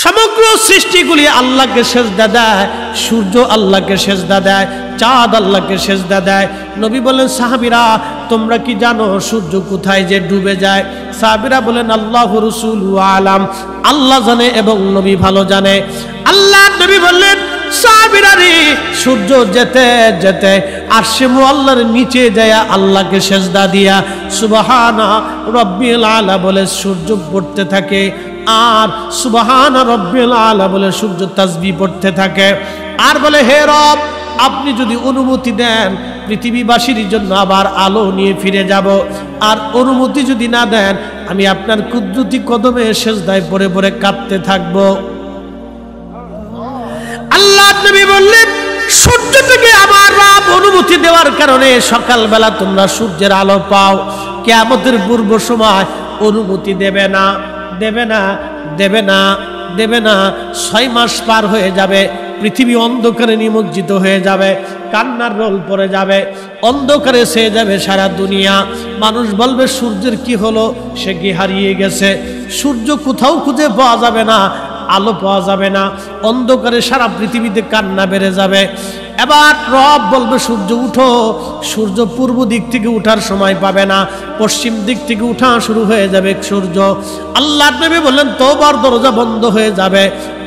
সমগ্র সৃষ্টিগুলি আল্লাহকে সিজদা দেয়, সূর্য আল্লাহকে সিজদা দেয়, চাঁদ আল্লাহকে সিজদা দেয়। নবী বলেন, সাহাবীরা তোমরা কি জানো সূর্য কোথায় যে ডুবে যায়? সাহাবীরা বলেন, আল্লাহু রাসূলু আলাম, আল্লাহ জানে এবং নবী ভালো জানে। আল্লাহ নবী বললেন, সাহাবীরা রে, সূর্য যেতে যেতে আরশে মুআল্লার নিচে যায় আল্লাহকে সিজদা দিয়া সুবহানা রাব্বিল আলা বলে সূর্য পড়তে থাকে, আর সুবহানা রাব্বিল আলা বলে সূর্য তাসবিহ পড়তে থাকে, আর বলে, হে রব, আপনি যদি অনুমতি দেন পৃথিবীবাসীর জন্য আবার আলো নিয়ে ফিরে যাব, আর অনুমতি যদি না দেন আমি আপনার কুদরতি কদমে সিজদায় পড়ে পড়ে কাঁদতে থাকব। আল্লাহ নবী বললেন, সূর্য থেকে আবার রব অনুমতি দেওয়ার কারণে সকালবেলা তোমরা সূর্যের আলো পাও। কিয়ামতের পূর্ব সময় অনুমতি দেবে না, দেবে না, দেবে না, দেবে না। 6 মাস পার হয়ে যাবে, পৃথিবী অন্ধকারে নিমজ্জিত হয়ে যাবে, কান্নার রোল পড়ে যাবে, অন্ধকারে ছেয়ে যাবে সারা দুনিয়া। মানুষ বলবে, সূর্যের কি হলো? সে কি হারিয়ে গেছে? সূর্য কোথাও খুঁজে পাওয়া যাবে না, আলো পাওয়া যাবে না, অন্ধকারে সারা পৃথিবীতে কান্না বেড়ে যাবে। এবার রব বলবে, সূর্য উঠো। সূর্য পূর্ব দিক থেকে উঠার সময় পাবে না, পশ্চিম দিক থেকে উঠা শুরু হয়ে যাবে সূর্য। আল্লাহ নবী বললেন, তওবার দরজা বন্ধ হয়ে যাবে,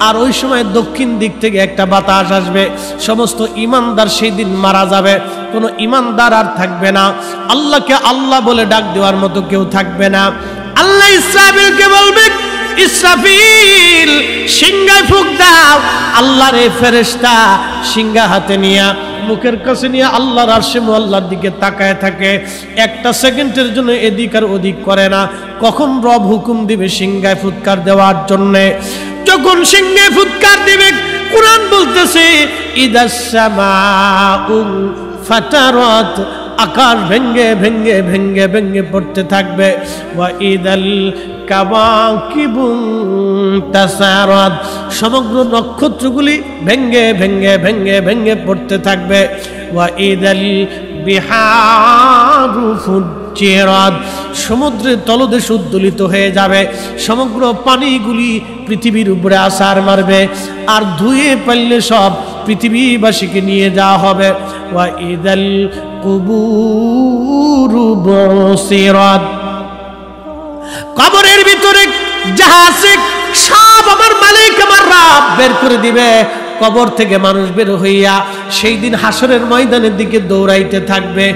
আর ওই সময় দক্ষিণ দিক থেকে একটা বাতাস আসবে। সমস্ত ঈমানদার সেই দিন মারা যাবে, কোনো ঈমানদার আর থাকবে না, আল্লাহকে আল্লাহ বলে ডাক দেওয়ার মতো কেউ থাকবে না। আল্লাহ ইসরাফিলকে বলবে, ইসরাফিল সিংহায় ফুঁক দাও। আল্লাহর এই ফেরেশতা সিংহা হাতে নিয়ে মুখের কাছে নিয়ে আল্লাহর আরশে মুআল্লার দিকে তাকায় থাকে, একটা সেকেন্ডের জন্য এদিক আর ওদিক করে না। কখন রব হুকুম দিবে সিংহায় ফুৎকার দেওয়ার জন্য, যখন সিংহায় ফুৎকার দিবে, কুরআন বলতেছে, ইদাস সামাউ ফাতারাত, আকাশ ভেঙ্গে ভেঙ্গে ভেঙ্গে ভেঙ্গে পড়তে থাকবে। ওয়া ইদাল কাওয়াকিবু তাসারাত, সমগ্র নক্ষত্রগুলি ভেঙ্গে ভেঙ্গে ভেঙ্গে ভেঙ্গে পড়তে থাকবে। ওয়া ইদাল বিহারু ফুজ্জিরাত, সমুদ্রের তলদেশ উদ্দোলিত হয়ে যাবে, সমগ্র পানিগুলি পৃথিবীর উপরে আছাড় মারবে, আর ধুয়ে পারলে সব পৃথিবীবাসীকে নিয়ে যাওয়া হবে। ওয়া ইদাল কুবুরু বুসিরাত, কবরের ভিতরে যাহা আছে সব আমার মালিক আমার রব বের করে দিবে। কবর থেকে মানুষ বের হইয়া সেই দিন হাসরের ময়দানের দিকে দৌড়াইতে থাকবে,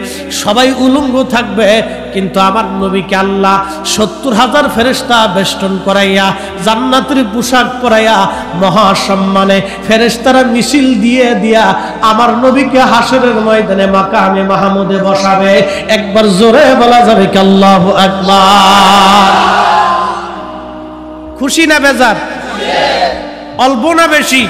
সবাই উলঙ্গ থাকবে, কিন্তু আমার নবীকে আল্লাহ 70,000 ফেরেশতা বেষ্টন করাইয়া জান্নাতের পোশাক পরাইয়া মহাসম্মানে ফেরেশতারা মিছিল দিয়ে দিয়া আমার নবীকে হাসরের ময়দানে মাকামে মাহমুদে বসাবে। একবার জোরে বলা যাবে কি আল্লাহু আকবার? খুশি না বেজার? অল্প না বেশি?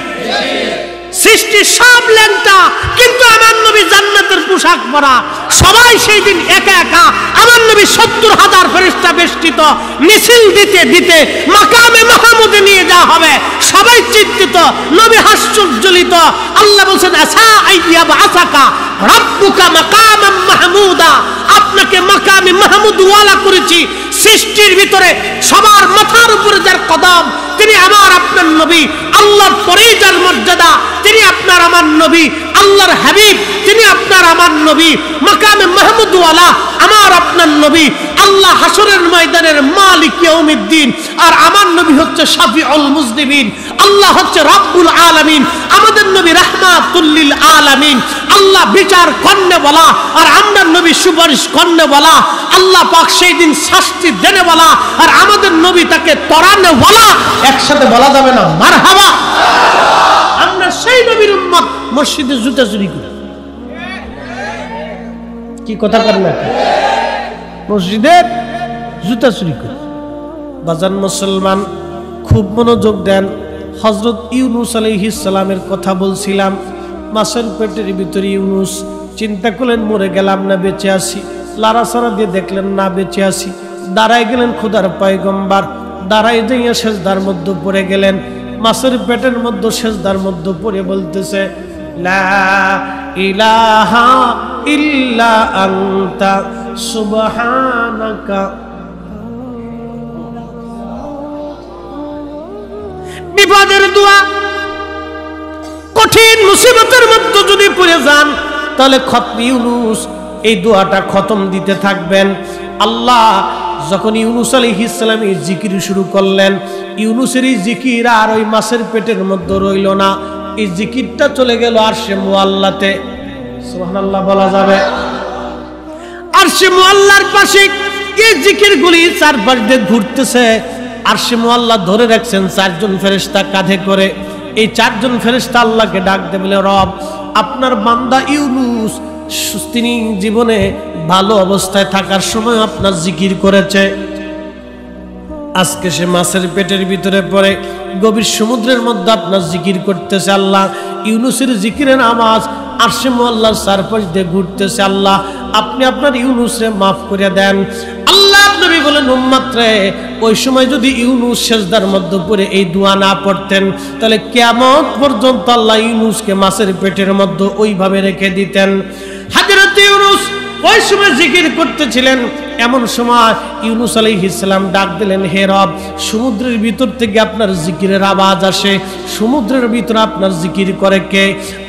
সৃষ্টি সব ল্যাংটা, কিন্তু আমার নবী জান্নাতের পোশাক পরা। সবাই সেই দিন একা একা আমার নবী 70,000 ফেরেশতা বেষ্টিত মিছিল দিতে দিতে মাকামে মাহমুদে নিয়ে যাওয়া হবে। সবাই চিন্তিত, নবী হাস্যোজ্জ্বলিত। আল্লাহ বলছেন, আসা আইয়া বাসাকা রাব্বুকা মাকামান মাহমুদা, আপনাকে মাকামে মাহমুদ ওয়ালা করেছি। সৃষ্টির ভিতরে সবার মাথার উপরে যার কদম, তিনি আমার আপনার নবী। আল্লাহর পরেই যার মর্যাদা, তিনি আপনার আমার নবী। আল্লাহর হাবিব, তিনি আপনার আমার নবী। মাকামে মাহমুদ ওয়ালা আমার আপনার নবী। আল্লাহ হাসরের ময়দানের মালিক ইয়াউমিদ্দিন, আর আমার নবী হচ্ছে শাফিউল মুজনিবিন। আল্লাহ হচ্ছে রাব্বুল আলামিন, আমাদের নবী রাহমাতুল লিল আলামিন। আল্লাহ বিচার করনে বলা, আর আমার নবী সুপারিশ করনে বলা। আল্লাহ পাক সেই দিন শাস্তি দেনে বলা, আর আমাদের নবী তাকে তরানে বলা। একসাথে বলা যাবে না মারহাবা? আমরা সেই নবীর উম্মত, মসজিদে জুতা চুরি করি। কি কথা বলেন? মসজিদে জুতা চুরি করি। বাজান মুসলমান, খুব মনোযোগ দেন। হযরত ইউনূস আলাইহিস সালামের কথা বলছিলাম। মাছের পেটের ভিতরে ইউনূস, চিন্তা করলেন মরে গেলাম না বেঁচে আছি। লাড়াচাড়া দিয়ে দেখলেন না বেঁচে আছি। দাঁড়ায় গেলেন খোদার পয়গম্বর, দাঁড়ায় যাইয়া সেজদার মধ্যে পড়ে গেলেন। মাছের পেটের মধ্যে সেজদার মধ্যে পড়ে বলতেছে, লা ইলাহা ইল্লা আনতা সুবহানাকা বিপদের দোয়া। কঠিন মুসিবতের মধ্যে যদি পড়ে যান তাহলে খতম ইউনুস এই দোয়াটা খতম দিতে থাকবেন। আল্লাহ যখন ইউনুস আলাইহিস সালাম এই জিকির শুরু করলেন, ইউনুসের এই জিকির আর ওই মাছের পেটের মধ্যে রইল না, এই জিকিরটা চলে গেল আরশে মুআল্লাতে। সুবহানাল্লাহ বলা যাবে? আরশে মুআল্লার পাশে এই জিকিরগুলি চারপাশ দিয়ে ঘুরতেছে। আরশে মুআল্লা ধরে রাখছেন চারজন ফেরেশতা কাঁধে করে। এই চারজন ফেরেশতা আল্লাহকে ডাক দিয়ে বলে, রব, আপনার বান্দা ইউনুস তিনি জীবনে ভালো অবস্থায় থাকার সময় আপনার জিকির করেছে, আজকে সে মাছের পেটের ভিতরে পড়ে গভীর সমুদ্রের মধ্যে আপনার জিকির করতেছে। আল্লাহ, ইউনুসের জিকিরের আওয়াজ আরশে মুআল্লার চারপাশ দিয়ে ঘুরতেছে। আল্লাহ, আপনি আপনার ইউনুসরে মাফ করে দেন। আল্লাহ নবী বলেন, উম্মত রে, ওই সময় যদি ইউনুস সেজদার মধ্যে পড়ে এই দোয়া না পড়তেন তাহলে কিয়ামত পর্যন্ত আল্লাহ ইউনুসকে মাছের পেটের মধ্যে ওইভাবে রেখে দিতেন। হযরত ইউনুস ওই সময় জিকির করতেছিলেন। এমন সময় ইউনুস আলাইহিস সালাম ডাক দিলেন, হে রব, সমুদ্রের ভিতর থেকে আপনার জিকিরের আওয়াজ আসে, সমুদ্রের ভিতরে আপনার জিকির করে কে?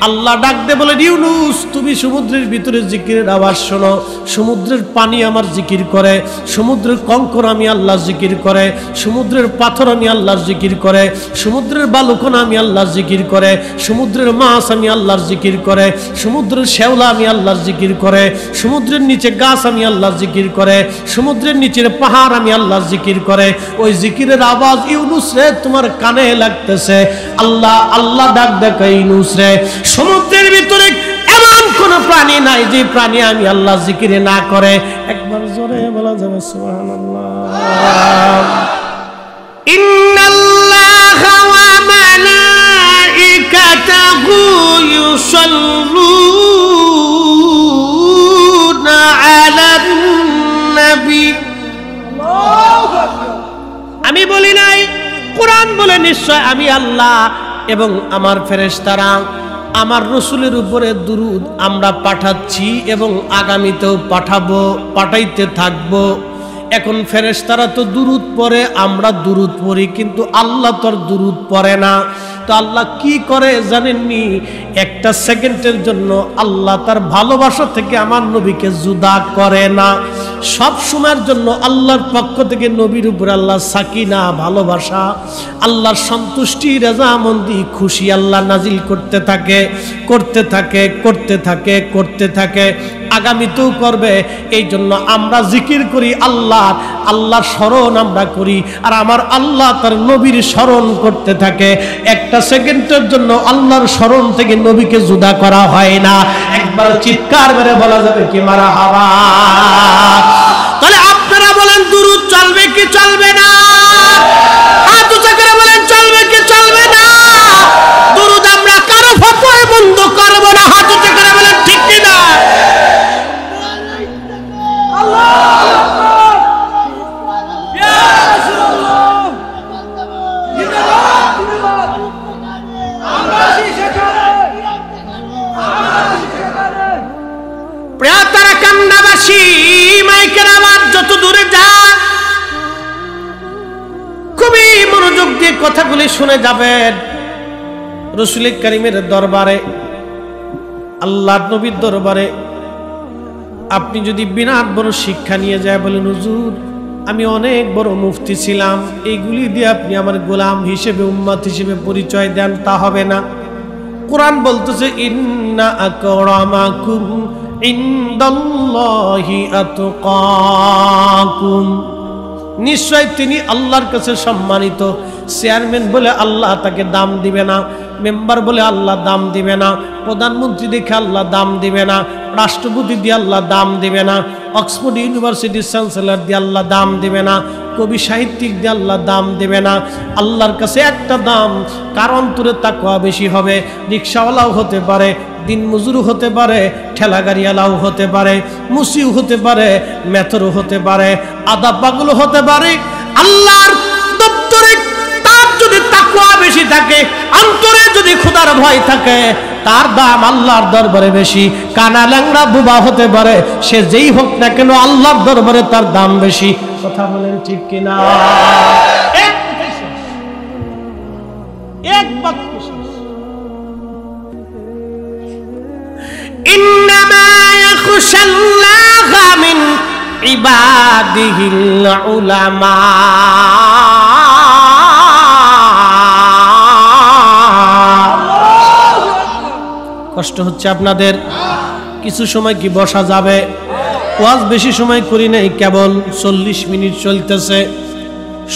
আল্লাহ ডাক দিয়ে বলেন, ইউনুস, তুমি সমুদ্রের ভিতরে জিকিরের আওয়াজ শোনো। সমুদ্রের পানি আমার জিকির করে, সমুদ্রের কঙ্কর আমি আল্লাহ জিকির করে, সমুদ্রের পাথর আমি আল্লাহর জিকির করে, সমুদ্রের বালুকণা আমি আল্লাহর জিকির করে, সমুদ্রের মাছ আমি আল্লাহর জিকির করে, সমুদ্রের শ্যাওলা আমি আল্লাহর জিকির করে, সমুদ্রের নিচে গাছ আমি আল্লাহর জিকির করে, সমুদ্রের নিচের পাহাড় আমি আল্লাহর জিকির করে। ওই জিকিরের আওয়াজ ইউনুস রে তোমার কানে লাগতেছে। আল্লাহ আল্লাহ ডাক দেখে, ইউনুস রে, সমুদ্রের ভিতরে এমন কোন প্রাণী নাই যে প্রাণী আমি আল্লাহ জিকিরে না করে। একবার জোরে বলা যাবে সুবহানাল্লাহ। ইন্নাল্লাহা ওয়া মালাইকাতাহু ইউসাল্লুনা আলান নবী। আমি বলি নাই, কোরআন বলে নিশ্চয় আমি আল্লাহ এবং আমার ফেরেশতারা আমার রাসূলের উপরে দুরূদ আমরা পাঠাচ্ছি এবং আগামীতেও পাঠাইতে থাকবো। এখন ফেরেশতারা তো দুরূদ পড়ে, আমরা দুরূদ পড়ি, কিন্তু আল্লাহ তোর দুরূদ পড়ে না। তো আল্লাহ কি করে জানেননি? একটা সেকেন্ডের জন্য আল্লাহ তার ভালোবাসা থেকে আমার নবীকে জুদা করে না। সব সময়ের জন্য আল্লাহর পক্ষ থেকে নবীর উপর আল্লাহ সাকিনা, ভালোবাসা, আল্লাহর সন্তুষ্টি, রাজামন্দি, খুশি আল্লাহ নাজিল করতে থাকে, করতে থাকে, করতে থাকে, করতে থাকে, আগামীতেও করবে। এই জন্য আমরা জিকির করি আল্লাহর স্মরণ আমরা করি, আর আমার আল্লাহ তার নবীর স্মরণ করতে থাকে। একটা সেকেন্ডের জন্য আল্লাহর স্মরণ থেকে নবীকে জুদা করা হয় না। একবার চিৎকার মেরে বলা যাবে কি মারহাবা? তাহলে আপনারা বলেন, দুরূদ চলবে কি চলবে না? হাত উঁচা করে বলেন, চলবে কি চলবে না? দুরূদ আমরা কারো ফতোয়ায় বন্ধ করব না। হাত উঁচা করে বলেন, ঠিক কি না? যত দূরে যান খুবই মনোযোগ দিয়ে কথাগুলি শুনে যাবেন। রাসূল কারীমের দরবারে, আল্লাহর নবীর দরবারে আপনি যদি বিরাট বড় শিক্ষা নিয়ে যায়, বলেন, হুজুর, আমি অনেক বড় মুফতি ছিলাম, এইগুলি দিয়ে আপনি আমার গোলাম হিসেবে, উম্মত হিসেবে পরিচয় দেন, তা হবে না। কোরআন বলতেছে, ইন্না আকরামাকুম ইনদাল্লাহি আতকাকুম, নিশ্চয় তিনি আল্লাহর কাছে সম্মানিত। চেয়ারম্যান বলে আল্লাহ তাকে দাম দিবে না, মেম্বার বলে আল্লাহ দাম দিবে না, প্রধানমন্ত্রী দেখে আল্লাহ দাম দিবে না, রাষ্ট্রপতি দিয়ে আল্লাহ দাম দিবে না, অক্সফোর্ড ইউনিভার্সিটির চ্যান্সেলর দিয়ে আল্লাহ দাম দিবে না, কবি সাহিত্যিক দিয়ে আল্লাহ দাম দেবে না। আল্লাহর কাছে একটা দাম, কার অন্তরে তাকওয়া বেশি হবে। রিক্সাওয়ালাও হতে পারে, দিন মজুর হতে পারে, ঠেলা গাড়িওয়ালাও হতে পারে, মুসিও হতে পারে, মেথরও হতে পারে, আদা পাগল হতে পারে। আল্লাহর দপ্তরে তার যদি তাকওয়া বেশি থাকে, অন্তরে যদি খোদার ভয় থাকে, তার দাম আল্লাহর দরবারে বেশি। কানা ল্যাংড়া বুবা হতে পারে, সে যেই হোক না কেন আল্লাহর দরবারে তার দাম বেশি। কথা বলেন ঠিক কিনা? এক বাক্য শেষ। ইন্নামা ইয়াখশাল্লাহা মিন ইবাদিহিল উলামা। কষ্ট হচ্ছে আপনাদের? কিছু সময় কি বসা যাবে? ওয়াজ বেশি সময় করি নাই, কেবল 40 মিনিট চলতেছে,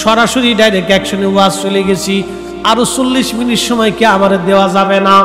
সরাসরি ডাইরেক্ট অ্যাকশনে ওয়াজ চলে গেছি। আরো 40 মিনিট সময় কি আমার দেওয়া যাবে না?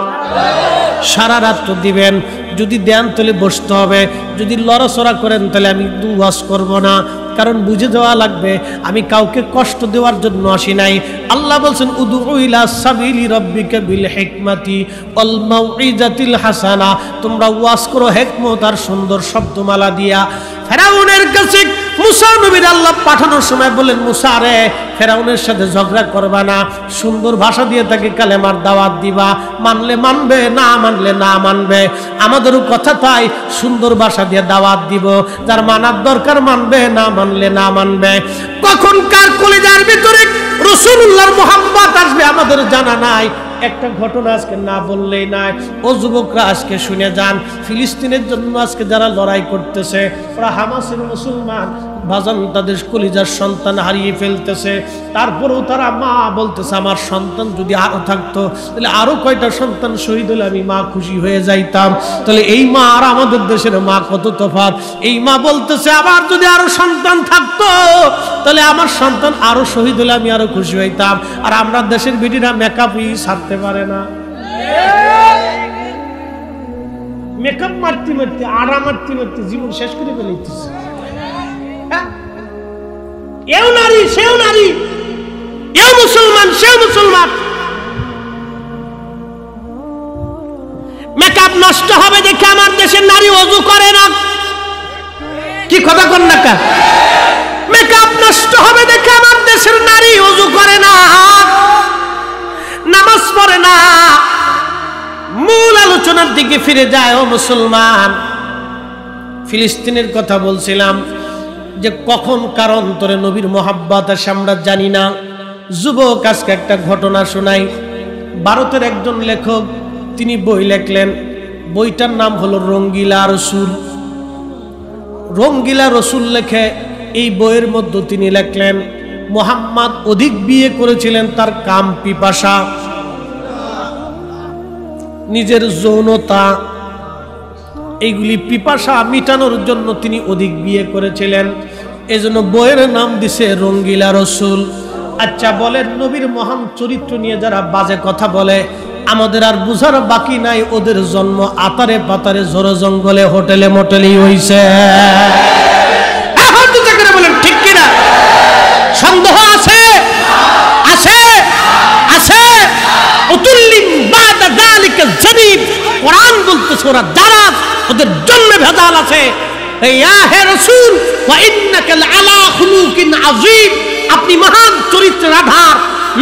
সারা রাত তো দিবেন, যদি দেন তাহলে বসতে হবে, যদি লড়াচড়া করেন তাহলে আমি ওয়াজ করব না, কারণ বুঝে দেওয়া লাগবে আমি কাউকে কষ্ট দেওয়ার জন্য আসি নাই। আল্লাহ বলছেন উদউ ইলা সাবিলি রাব্বিকা বিল হিকমাতি ওয়াল মাউইজাতিল হাসানা, তোমরা ওয়াজ করো হিকমত আর সুন্দর শব্দমালা দিয়া। ফেরাউনের কাছে মুসা নবীর আল্লাহ পাঠানোর সময় বলেন, মুসা রে, ফেরাউনের সাথে ঝগড়া করবা না, সুন্দর ভাষা দিয়ে তাকে কালেমার দাওয়াত দিবা, মানলে মানবে, না মানলে না মানবে। আমাদেরও কথা তাই, সুন্দর ভাষা দিয়ে দাওয়াত দিব, যার মানার দরকার মানবে, না মানলে না মানবে। কখন কার কলিজার ভিতরে রাসূলুল্লাহর মুহাব্বত আসবে আমাদের জানা নাই। একটা ঘটনা আজকে না বললেই নাই। ও যুবকরা আজকে শুনে যান, ফিলিস্তিনের জন্য আজকে যারা লড়াই করতেছে, ওরা হামাসের মুসলমান ভাজন, তাদের কলিজার সন্তান হারিয়ে ফেলতেছে, তারপরেও তারা মা বলতেছে আমার সন্তান যদি আরো থাকতো তাহলে আরো কয়টা সন্তান শহীদ হলে আমি মা খুশি হয়ে যাইতাম। তাহলে এই মা আর আমাদের দেশের মা কত তফাৎ। এই মা বলতেছে আবার যদি আরো সন্তান থাকতো তাহলে আমার সন্তান আরো শহীদ হলে আমি আরো খুশি হইতাম। আর আমরা দেশের বেটিরা মেকআপই ছাড়তে পারে না, মেকআপ মারতে মারতে আড়া মারতে মারতে জীবন শেষ করে ফেলতেছে। এও নারী সেও নারী, এও মুসলমান সেও মুসলমান। মেকআপ নষ্ট হবে দেখে আমার দেশের নারী ওযু করে না, কি কথা কন না কা? মেকআপ নষ্ট হবে দেখে আমার দেশের নারী ওযু করে না, নামাজ পড়ে না। মূল আলোচনার দিকে ফিরে যায়। ও মুসলমান, ফিলিস্তিনের কথা বলছিলাম যে কখন কার অন্তরে নবীর মোহাব্বত আসে আমরা জানি না। যুবক আজকে একটা ঘটনা শোনাই। ভারতের একজন লেখক, তিনি বই লেখলেন, বইটার নাম হলো রঙ্গিলা রসুল। রঙ্গিলা রসুল লেখে এই বইয়ের মধ্যে তিনি লেখলেন মুহাম্মদ অধিক বিয়ে করেছিলেন, তার কাম পিপাসা, নিজের যৌনতা, এইগুলি পিপাসা মিটানোর জন্য তিনি অধিক বিয়ে করেছিলেন। এজন্য বইয়ের নাম দিছে রঙ্গিলা রসুল। আচ্ছা বলেন, নবীর মহান চরিত্র নিয়ে যারা বাজে কথা বলে, আমাদের আর বুঝার বাকি নাই ওদের জন্ম আতারে পাতারে ঝড় জঙ্গলে হোটেলে মোটেলেই হইছে। বলেন ঠিক কিনা? সন্দেহ আছে? আছে আছে। উতুল্লিম বাদা যালিকা জানিব, কোরআন বলতেছে ওরা দারাজ, ওদের জন্মে ভেজাল আছে। ইয়া হে রাসূল ওয়া ইন্নাকা লাআলা খুলুকিন আযীম, আপনি মহান চরিত্রের আধার।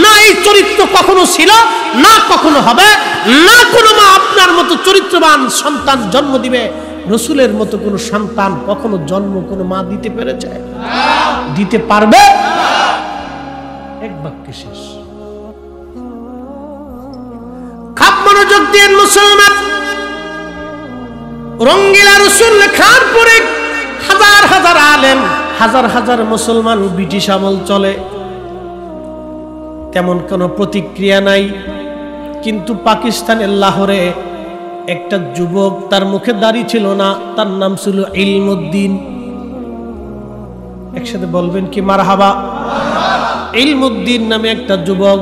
না এই চরিত্র কখনো ছিল, না কখনো হবে, না কোনো মা আপনার মতো চরিত্রবান সন্তান জন্ম দিবে। রাসূলের মতো কোনো সন্তান কখনো জন্ম কোনো মা দিতে পেরেছে? দিতে পারবে? এক বাক্যে শেষ। খাপ মনোযোগ দিয়ে মুসলমান, রঙ্গিলা রসুল লেখার পরে হাজার হাজার আলেম, হাজার হাজার মুসলমান, ব্রিটিশ আমল চলে, তেমন কোনো প্রতিক্রিয়া নাই। কিন্তু পাকিস্তানের লাহোরে একটা যুবক, তার মুখে দাড়ি ছিল না, তার নাম ছিল ইলমুদ্দিন। একসাথে বলবেন কি মারহাবা? ইলমুদ্দিন নামে একটা যুবক,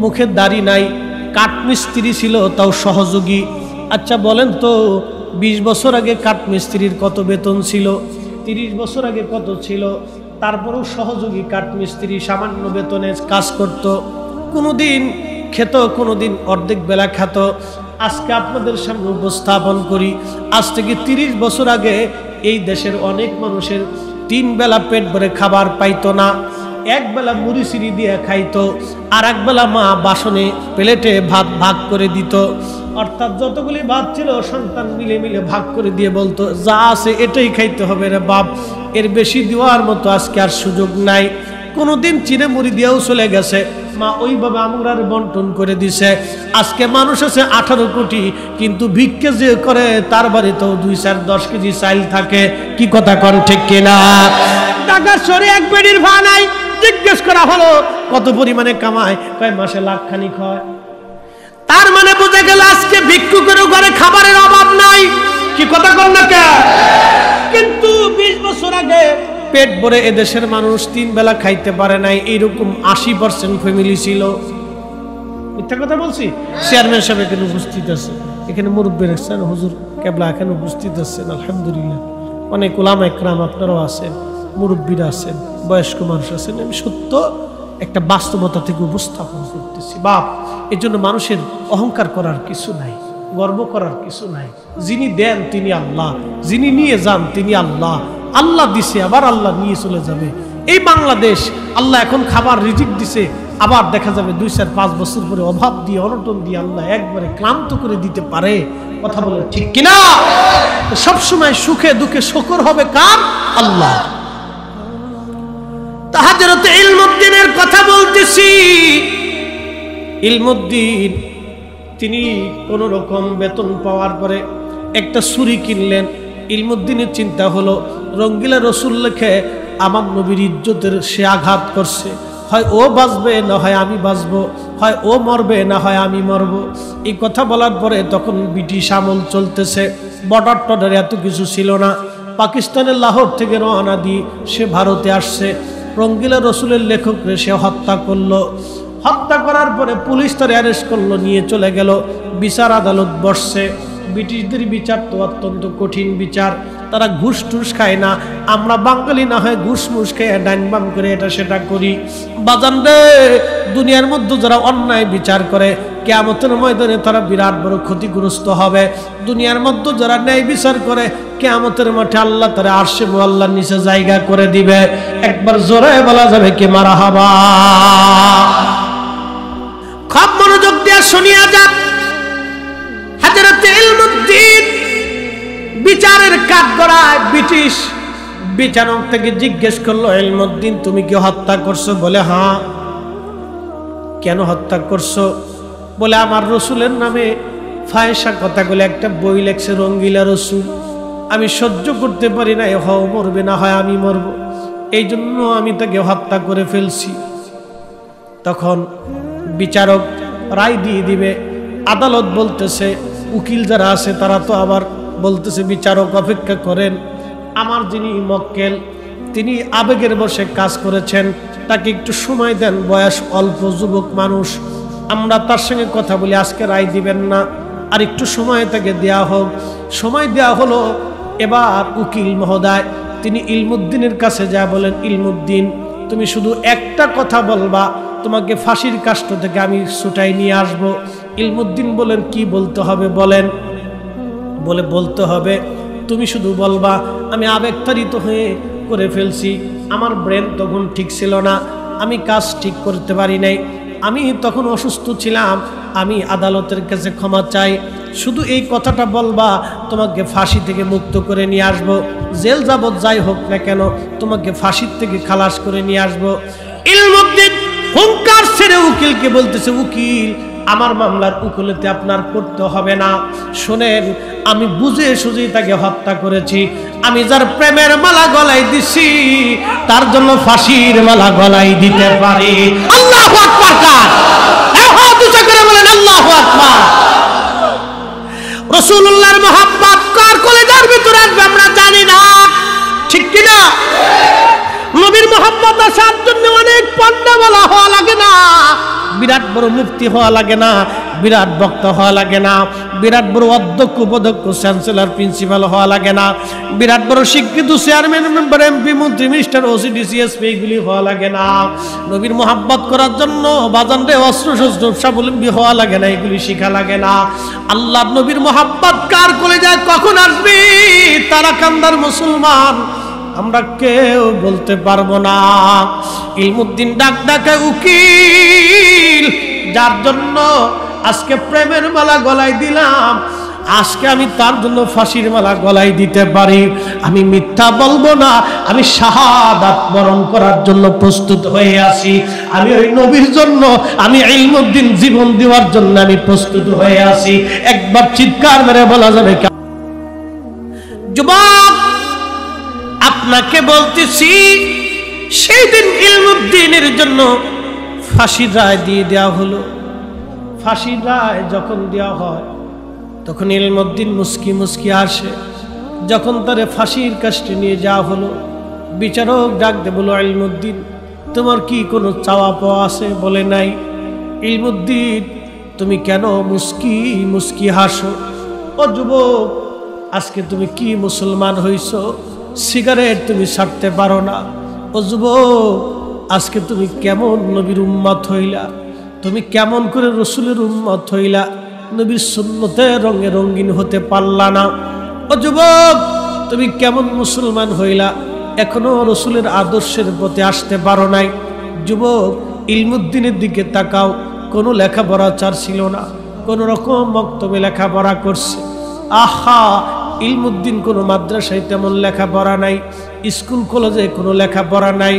মুখে দাড়ি নাই, কাঠমিস্ত্রি ছিল, তাও সহযোগী। আচ্ছা বলেন তো 20 বছর আগে কাঠমিস্ত্রির কত বেতন ছিল? 30 বছর আগে কত ছিল? তারপরেও সহযোগী কাঠমিস্ত্রি সামান্য বেতনে কাজ করত, কোনোদিন খেত, কোনোদিন অর্ধেক বেলা খেত। আজকে আপনাদের সামনে উপস্থাপন করি, আজ থেকে 30 বছর আগে এই দেশের অনেক মানুষের 3 বেলা পেট ভরে খাবার পাইতো না। এক বেলা মুড়ি সিঁড়ি দিয়ে খাইতো, আর এক বেলা মা বাসনে প্লেটে ভাত ভাগ করে দিত। অর্থাৎ যতগুলি ভাত ছিল সন্তান মিলে মিলে ভাগ করে দিয়ে বলতো যা আছে এটাই খাইতে হবে রে বাপ, এর বেশি দেওয়ার মতো আজকে আর সুযোগ নাই। কোনোদিন চিনে মুড়ি দিয়েও চলে গেছে, মা ওইভাবে আমরার বন্টন করে দিছে। আজকে মানুষ আছে 18 কোটি, কিন্তু ভিক্ষে যে করে তার বাড়িতেও 2-4-10 কেজি চাল থাকে। কি কথা কন ঠিক কিনা? ঢাকা শহরে এক বেডির ভাড়া নাই। জিজ্ঞেস করা হলো কত পরিমাণে কামায়, কয় মাসে লাখখানিক হয়। তার মানে বোঝা গেল আজকে ভিক্ষুকেরও ঘরে খাবারের অভাব নাই। কি কথা কন না কে? কিন্তু 20 বছর আগে পেট ভরে এদেশের মানুষ 3 বেলা খাইতে পারে নাই, এইরকম 80% ফ্যামিলি ছিল। মিথ্যা কথা বলছি? চেয়ারম্যান সাহেব এখানে উপস্থিত আছে, এখানে মুরব্বী রাখছেন, হুজুর কেবলা এখানে উপস্থিত আছেন, আলহামদুলিল্লাহ। অনেক উলামা একরাম আপনারাও আছেন, মুরব্বীরা আছেন, বয়স্ক মানুষ আছেন। আমি সত্য একটা বাস্তবতা থেকে উপস্থাপন করতেছি। বাপ, এর জন্য মানুষের অহংকার করার কিছু নাই, গর্ব করার কিছু নাই। যিনি দেন তিনি আল্লাহ, যিনি নিয়ে যান তিনি আল্লাহ। আল্লাহ দিছে, আবার আল্লাহ নিয়ে চলে যাবে। এই বাংলাদেশ আল্লাহ এখন খাবার রিজিক দিছে, আবার দেখা যাবে 2-4-5 বছর পরে অভাব দিয়ে, অনটন দিয়ে আল্লাহ একবারে ক্লান্ত করে দিতে পারে। কথা বলে ঠিক কিনা? সবসময় সুখে দুঃখে শুকর হবে কার? আল্লাহ। হযরত ইলমুদ্দিনের কথা বলতেছি। ইলমুদ্দিন তিনি কোন রকম বেতন পাওয়ার পরে একটা ছুরি কিনলেন। ইলমুদ্দিনের চিন্তা হলো রঙ্গিলা রসুল লেখে আমার নবীর ইজ্জতের সে আঘাত করছে, হয় ও বাঁচবে না হয় আমি বাঁচবো, হয় ও মরবে না হয় আমি মরব। এই কথা বলার পরে তখন ব্রিটিশ আমল চলতেছে, বর্ডার টর্ডার এত কিছু ছিল না। পাকিস্তানের লাহোর থেকে রওনা দিয়ে সে ভারতে আসছে। রঙ্গিলা রসুলের লেখকরে সে হত্যা করলো। হত্যা করার পরে পুলিশ তার অ্যারেস্ট করলো, নিয়ে চলে গেল। বিচার আদালত বসছে। ব্রিটিশদের বিচার তো অত্যন্ত কঠিন বিচার, তারা ঘুষ টুস খায় না। আমরা বাঙালি না হয় ঘুষ মুস খেয়ে ডাইন বাম করে এটা সেটা করি। বাজান রে, দুনিয়ার মধ্যে যারা অন্যায় বিচার করে কিয়ামতের ময়দানে তারা বিরাট বড় ক্ষতিগ্রস্ত হবে। দুনিয়ার মধ্যে যারা ন্যায় বিচার করে কিয়ামতের মাঠে আল্লাহ তারা আরশে মুআল্লার নিচে জায়গা করে দিবে। একবার জোরে বলা যাবে কি মারহাবা? খুব মনোযোগ দিয়ে শুনিয়া যান। হযরত ইলমুদ্দিন বিচারের কাঠগড়ায় ব্রিটিশ বিচারক থেকে জিজ্ঞেস করলো, ইলমুদ্দিন তুমি কি হত্যা করছো? বলে হ্যাঁ। কেন হত্যা করছো? বলে আমার রসুলের নামে ফায়সা কথাগুলো একটা বই লেখছে রঙ্গিলা রসুল, আমি সহ্য করতে পারি না, হয় মরবে না হয় আমি মরব, এই জন্য আমি তাকে হত্যা করে ফেলছি। তখন বিচারক রায় দিয়ে দিবে। আদালত বলতেছে, উকিল যারা আছে তারা তো আবার বলতেছে বিচারক অপেক্ষা করেন। আমার যিনি মক্কেল তিনি আবেগের বশে কাজ করেছেন, তাকে একটু সময় দেন, বয়স অল্প, যুবক মানুষ, আমরা তার সঙ্গে কথা বলি, আজকে রায় দিবেন না, আর একটু সময় তাকে দেয়া হোক। সময় দেয়া হলো। এবার উকিল মহোদয় তিনি ইলমুদ্দিনের কাছে যা বলেন, ইলমুদ্দিন তুমি শুধু একটা কথা বলবা, তোমাকে ফাঁসির কাষ্ঠ থেকে আমি ছুটাই নিয়ে আসব। ইলমুদ্দিন বলেন কি বলতে হবে বলেন? বলে বলতে হবে তুমি শুধু বলবা আমি আবেগতাড়িত হয়ে করে ফেলছি, আমার ব্রেন তখন ঠিক ছিল না, আমি কাজ ঠিক করতে পারি নাই, আমি তখন অসুস্থ ছিলাম, আমি আদালতের কাছে ক্ষমা চাই। শুধু এই কথাটা বলবা, তোমাকে ফাঁসি থেকে মুক্ত করে নিয়ে আসবো, জেল যাবত যাই হোক না কেন তোমাকে ফাঁসির থেকে খালাস করে নিয়ে আসবো। ইলমুদ্দিন হুঙ্কার ছেড়ে উকিলকে বলতেছে, উকিল আমার মামলার উকিলতে আপনার করতে হবে না, শোনেন আমি বুঝে সুঝে তাকে হত্যা করেছি, আমি যার প্রেমের মালা গলায় দিছি তার জন্য ফাঁসির মালা গলায় দিতে পারি। আল্লাহু আকবার! হাত উঁচা করে বলেন আল্লাহু আকবার। রাসূলুল্লাহর মহব্বত কার কলিজার ভিতরে আসবে আমরা জানি না, ঠিক কি না? নবীর মহব্বত আসার জন্য অনেক পণ্ডিতওয়ালা হওয়া লাগে না, বিরাট বড় মুফতি হওয়া লাগে না, বিরাট বক্তা হওয়া লাগে না, বিরাট বড় অধ্যক্ষ উপাধ্যক্ষ চ্যান্সেলর প্রিন্সিপাল হওয়া লাগে না, বিরাট বড় শিক্ষিত চেয়ারম্যান মেম্বার এমপি মন্ত্রী মিনিস্টার ওসি ডিসি এসপি এগুলি হওয়া লাগে না। নবীর মহব্বত করার জন্য বাজানরে অস্ত্র শস্ত্র স্বাবলম্বী হওয়া লাগে না, এগুলি শিখা লাগে না। আল্লাহ নবীর মহব্বত কার কলিজায় কখন আসবে তারা কান্দার মুসলমান আমরা কেউ বলতে পারবো না। ইলমুদ্দিন ডাক ডাকে, উকিল যার জন্য আজকে প্রেমের মালা গলায় দিলাম, আজকে আমি তার জন্য ফাঁসির মালা গলায় দিতে পারি। আমি মিথ্যা বলবো না, আমি শাহাদাত বরণ করার জন্য প্রস্তুত হয়ে আছি। আমি ওই নবীর জন্য, আমি ইলমুদ্দিন জীবন দেওয়ার জন্য আমি প্রস্তুত হয়ে আছি। একবার চিৎকার মেরে বলা যাবে? যুবক, আপনাকে বলতেছি, সেই দিন ইলমুদ্দিনের জন্য ফাঁসির রায় দিয়ে দেওয়া হলো। ফাঁসির রায় যখন দেওয়া হয় তখন ইলমুদ্দিন মুস্কি মুস্কি আসে। যখন তারে ফাঁসির কাস্টে নিয়ে যাওয়া হলো, বিচারক ডাক দে বলো, ইলমুদ্দিন তোমার কি কোনো চাওয়া পাওয়া আছে? বলে নাই। ইলমুদ্দিন তুমি কেন মুস্কি মুস্কি হাসো? ও যুবক, আজকে তুমি কি মুসলমান হইছ? সিগারেট তুমি ছাড়তে পারো না। ও যুবক, আজকে তুমি কেমন নবীর উম্মত হইলা? তুমি কেমন করে রসুলের উম্মত হইলা? নবীর সুন্নতে রঙে রঙিন হতে পারলা না। ও যুবক, তুমি কেমন মুসলমান হইলা? এখনো রসুলের আদর্শের পথে আসতে পারো নাই। যুবক, ইলমুদ্দিনের দিকে তাকাও। কোনো লেখাপড়া চার ছিল না, কোনো রকম মক্তবে লেখাপড়া করছে। আহা, ইলমুদ্দিন কোনো মাদ্রাসায় তেমন লেখাপড়া নাই, স্কুল কলেজে কোনো লেখাপড়া নাই।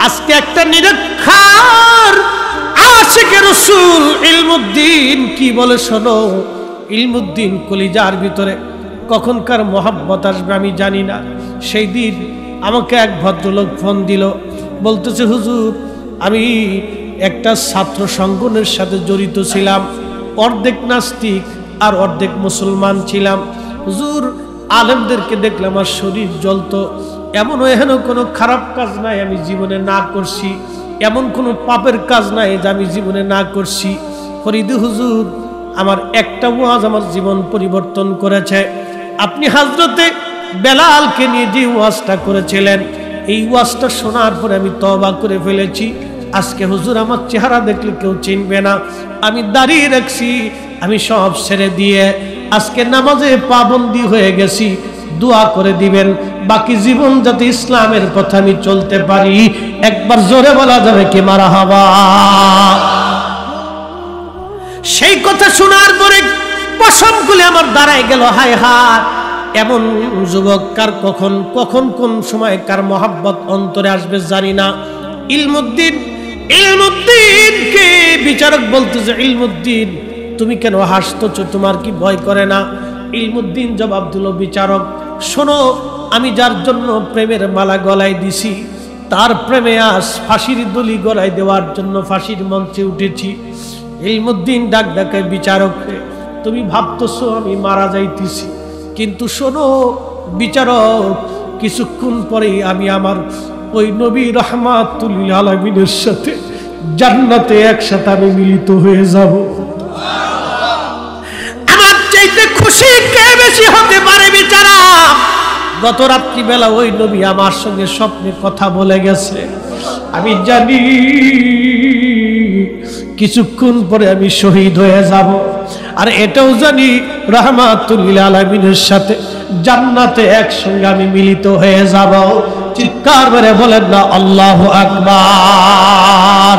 আজকে একটা নিরক্ষর আশিকে রাসূল ইলমুদ্দিন কি বলে শোনো। ইলমুদ্দিন কলিজার ভিতরে কখনকার মহব্বত আসবে আমি জানি না। সেই দিন আমাকে এক ভদ্রলোক ফোন দিল, বলতেছে, হুজুর আমি একটা ছাত্র সংগঠনের সাথে জড়িত ছিলাম, অর্ধেক নাস্তিক আর অর্ধেক মুসলমান ছিলাম। হুজুর, আলেমদেরকে দেখলাম আমার শরীর জ্বলতো। এমন কোনো খারাপ কাজ নাই আমি জীবনে না করছি, এমন কোনো পাপের কাজ নাই যে আমি জীবনে না করছি। ফরিদে হুজুর, আমার একটা ওয়াজ আমার জীবন পরিবর্তন করেছে। আপনি হযরতে বেলালকে নিয়ে যে ওয়াজটা করেছিলেন, এই ওয়াজটা শোনার পরে আমি তওবা করে ফেলেছি। আজকে হুজুর আমার চেহারা দেখলে কেউ চিনবে না, আমি দাঁড়িয়ে রাখছি, আমি সব ছেড়ে দিয়ে আজকে নামাজে পাবন্দি হয়ে গেছি। দোয়া করে দিবেন বাকি জীবন যাতে ইসলামের পথে আমি চলতে পারি। একবার জোরে বলা যাবে কি মারহাবা? সেই কথা শোনার পরে পশম খুলে আমার দাঁড়ায় গেল। হায় হায়, এমন যুবক কার কখন কোন সময় কার মহাব্বত অন্তরে আসবে জানি না। ইলমুদ্দিনকে বিচারক বলতেছে, ইলমুদ্দিন তুমি কেন হাসতেছ? তোমার কি ভয় করে না? ইলমুদ্দিন জবাব দিল, বিচারক শোনো, আমি যার জন্য প্রেমের মালা গলায় দিছি তার প্রেমে আজ ফাঁসির দড়ি গলায় দেওয়ার জন্য ফাঁসির মঞ্চে উঠেছি। ইলমুদ্দিন ডাক ডাকায়, বিচারককে তুমি ভাবতেছো আমি মারা যাইতেছি, কিন্তু শোনো বিচারক, কিছুক্ষণ পরেই আমি আমার ওই নবী রাহমাতুল লিল আলামিনের সাথে জান্নাতে একসাথে আমি মিলিত হয়ে যাব। আমার চাইতে খুশি কে বেশি হতে পারে বিচারক? গত রাত্রি বেলা ওই নবী আমার সঙ্গে স্বপ্নে কথা বলে গেছে। আমি জানি কিছুক্ষণ পরে আমি শহীদ হয়ে যাব, আর এটাও জানি রাহমাতুল লিল আলামিনের সাথে জান্নাতে একসঙ্গে আমি মিলিত হয়ে যাব। চিৎকার করে বলেন না আল্লাহু আকবার।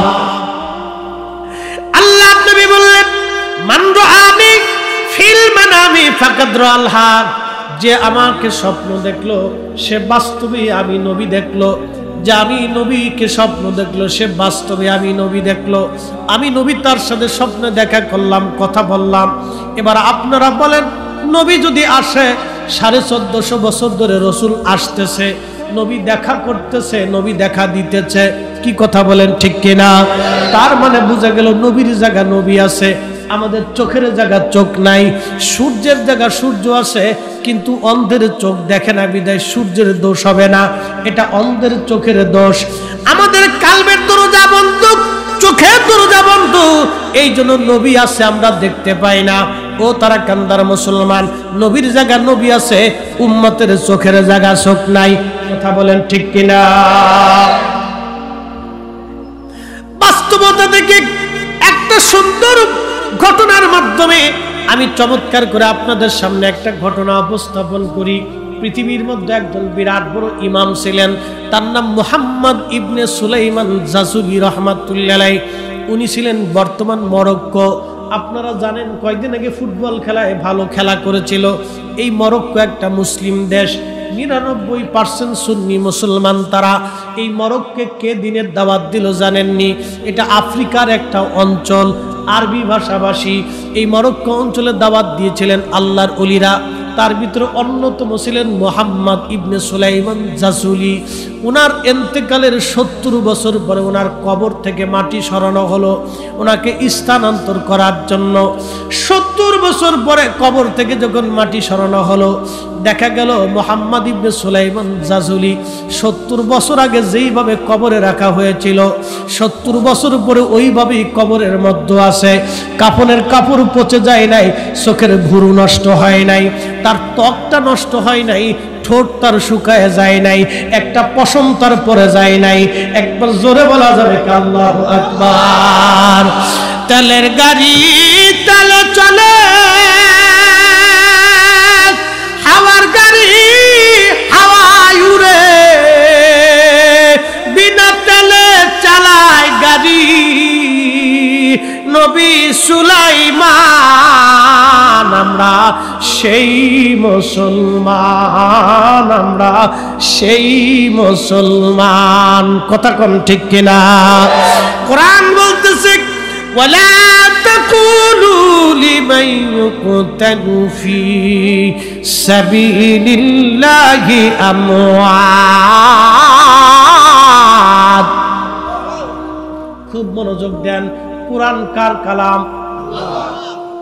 আল্লাহ নবী বললেন, মান রাআনি ফিল মানামি ফাকাদ রাআল হক, যে আমাকে স্বপ্ন দেখলো সে বাস্তবে আমি নবী দেখলো। যে আমি নবীকে স্বপ্ন দেখলো সে বাস্তবে আমি নবী দেখলো। আমি নবী তার সাথে স্বপ্নে দেখা করলাম, কথা বললাম। এবার আপনারা বলেন, নবী যদি আসে, 1450 বছর ধরে রসুল আসতেছে, নবী দেখা করতেছে, নবী দেখা দিতেছে, কি কথা বলেন ঠিক কিনা? তার মানে বোঝা গেল নবীর জায়গা নবী আছে, আমাদের চোখের জায়গা চোখ নাই। সূর্যের জায়গা সূর্য আছে, কিন্তু অন্ধের চোখ দেখে না বিদায় সূর্যের দোষ হবে না, এটা অন্ধের চোখের দোষ। আমাদের কালবের দরজা বন্ধ, চোখের দরজা বন্ধ, এই জন্য নবী আছে আমরা দেখতে পাই না। ও তারা কান্দার মুসলমান, নবীর জায়গা নবী আছে, উম্মতের চোখের জায়গা চোখ নাই। কথা বলেন ঠিক কিনা? বাস্তবতা থেকে একটা সুন্দর ঘটনার মাধ্যমে আমি চমৎকার করে আপনাদের সামনে একটা ঘটনা উপস্থাপন করি। পৃথিবীর মধ্যে একজন বিরাট বড় ইমাম ছিলেন, তার নাম মুহাম্মদ ইবনে সুলাইমান জাসুলি রাহমাতুল্লাহ আলাইহি। উনি ছিলেন বর্তমান মরক্কো আপনারা জানেন কয়েকদিন আগে ফুটবল খেলায় ভালো খেলা করেছিল এই মরক্কো, একটা মুসলিম দেশ, 99% সুন্নি মুসলমান। তারা এই মরক্কোকে কে দিনের দাওয়াত দিল জানেননি? এটা আফ্রিকার একটা অঞ্চল, আরবি ভাষাভাষী। এই মরক্কো অঞ্চলে দাওয়াত দিয়েছিলেন আল্লাহর ওলিরা। তার ভিতরে অন্যতম ছিলেন মোহাম্মদ ইবনে সুলাইমান জাসুলি। ওনার এন্তেকালের 70 বছর পরে ওনার কবর থেকে মাটি সরানো হলো ওনাকে স্থানান্তর করার জন্য। 70 বছর পরে কবর থেকে যখন মাটি সরানো হলো, দেখা গেল মোহাম্মদ ইবনে সুলাইমান জাসুলি 70 বছর আগে যেইভাবে কবরে রাখা হয়েছিল 70 বছর পরে ওইভাবেই কবরের মধ্যে আছে। কাফনের কাপড় পচে যায় নাই, চোখের ভুরু নষ্ট হয় নাই, তার ত্বকটা নষ্ট হয় নাই, ঠোঁট তার শুকায় যায় নাই, একটা পশম তার পরে যায় নাই। একবার জোরে বলা যাবে কি আল্লাহু আকবার। তেলের গাড়ি তেলে চলে, হাওয়ার গাড়ি হাওয়ায় উড়ে, বিনা তেলে চালায় গাড়ি নবী সুলাইমান। আমরা সেই মুসলমান, আমরা সেই মুসলমান। কথা কোন ঠিক কিনা? কোরআন বলতেছে ওয়ালা তাকুলু লিমান ইউকতালু ফি সাবিলিল্লাহি আমওয়াত। খুব মনোযোগ দেন, কোরআন কার কালাম?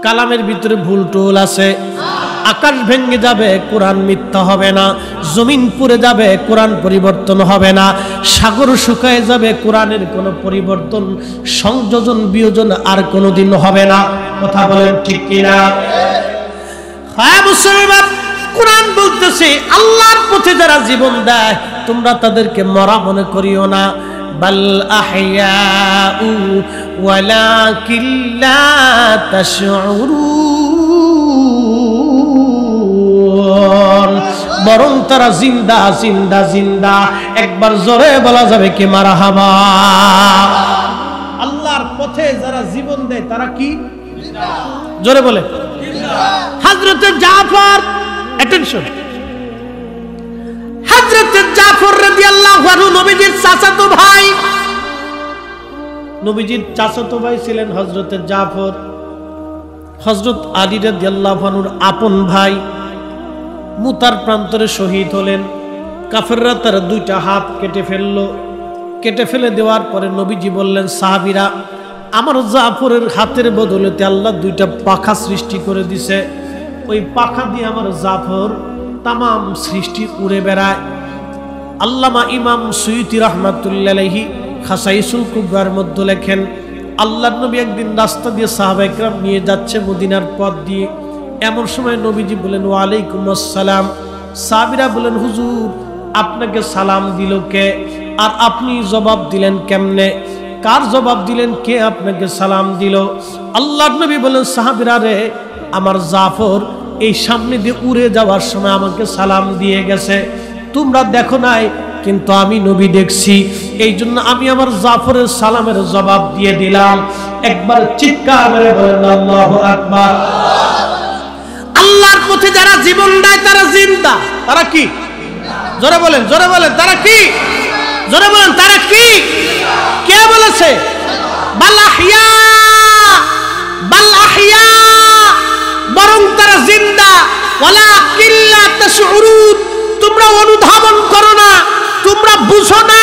কালামের ভিতরে ভুল টুল আছে। আকাশ ভেঙে যাবে, কোরআন মিথ্যা হবে না। জমিন পুড়ে যাবে, কোরআন পরিবর্তন হবে না। সাগর শুকায় যাবে, কোরআনের কোনো পরিবর্তন, সংযোজন বিয়োজন আর কোনোদিন হবে না। কথা বলেন ঠিক কিনা? হ্যাঁ মুসলমান, কোরআন বলতেছে আল্লাহর পথে যারা জীবন দেয় তোমরা তাদেরকে মরা মনে করিও না। বাল আহইয়াউ ওয়ালাকিন লা তাশউরুন, বরং তারা জিন্দা জিন্দা জিন্দা। একবার জোরে বলা যাবে কি মারহাবা। আল্লাহর পথে যারা জীবন দেয় তারা কি? জোরে বলে হযরত জাফর, অ্যাটেনশন, হযরত জাফর রাদিয়াল্লাহু আনহু নবীজির চাচাতো ভাই। নবীজির চাচাতো ভাই ছিলেন হযরত জাফর। হযরত আলী রাদিয়াল্লাহু আনহুর আপন ভাই মুতার প্রান্তরে শহীদ হলেন। কাফেররা তার দুইটা হাত কেটে ফেললো। কেটে ফেলে দেওয়ার পরে নবীজি বললেন, সাহাবীরা, আমার জাফরের হাতের বদলেতে আল্লাহ দুইটা পাখা সৃষ্টি করে দিছে। ওই পাখা দিয়ে আমার জাফর তামাম সৃষ্টি উড়ে বেড়ায়। আল্লামা ইমাম সুয়ুতি রাহমাতুল্লাহ আলাইহি খাসাইসুল কুবরার মধ্যে লেখেন, আল্লাহর নবী একদিন রাস্তা দিয়ে সাহাবায়ে কেরাম নিয়ে যাচ্ছে মদিনার পথ দিয়ে। এমন সময় নবীজি বলেন, ওয়ালাইকুম আসসালাম। সাহাবীরা বলেন, হুজুর আপনাকে সালাম দিল কে? আর আপনি জবাব দিলেন কেমনে? কার জবাব দিলেন? কে আপনাকে সালাম দিল? আল্লাহর নবী বলেন, সাহাবীরা রে, আমার জাফর এই সামনে দিয়ে উড়ে যাওয়ার সময় আমাকে সালাম দিয়ে গেছে, তোমরা দেখো নাই, কিন্তু আমি নবী দেখছি, এই জন্য আমি আমার জাফরের সালামের জবাব দিয়ে দিলাম। একবার চিৎকার মেরে বলেন আল্লাহু আকবার। আল্লাহর পথে যারা জীবন দেয় তারা জিন্দা। তারা কি? জোরে বলেন, জোরে বলেন, তারা কি? জোরে বলেন, তারা কি? কে বলেছে? বাল আহইয়া, বাল আহইয়া, বরং তারা জিন্দা। ওয়ালাকিন লা তাশউরুন, তোমরা অনুধাবন করো না, তোমরা বুঝো না।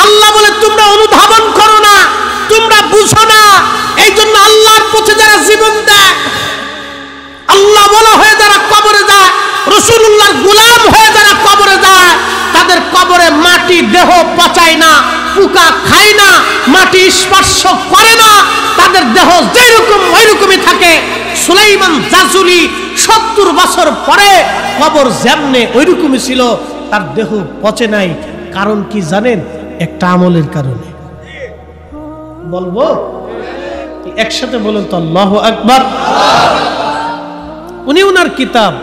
আল্লাহ বলে তোমরা অনুধাবন করো না, তোমরা বুঝো না। এই জন্য আল্লাহর পথে যারা জীবন দেয়, আল্লাহ বলা হয়ে যারা কবরে যায়, রাসূলুল্লাহর গোলাম হয়ে যারা কবরে যায়, তাদের কবরে মাটি দেহ পচায় না, পোকা খায় না, মাটি স্পর্শ করে না, তাদের দেহ যেরকম ওইরকমই থাকে। সুলাইমান জাসুলি 70 বছর পরে কবর যেমনে ওইরকমই ছিল, তার দেহ পচে নাই। কারণ কি জানেন? একটা আমলের কারণে। বলবো একসাথে বলেন তো আল্লাহু আকবার। উনি ওনার কিতাব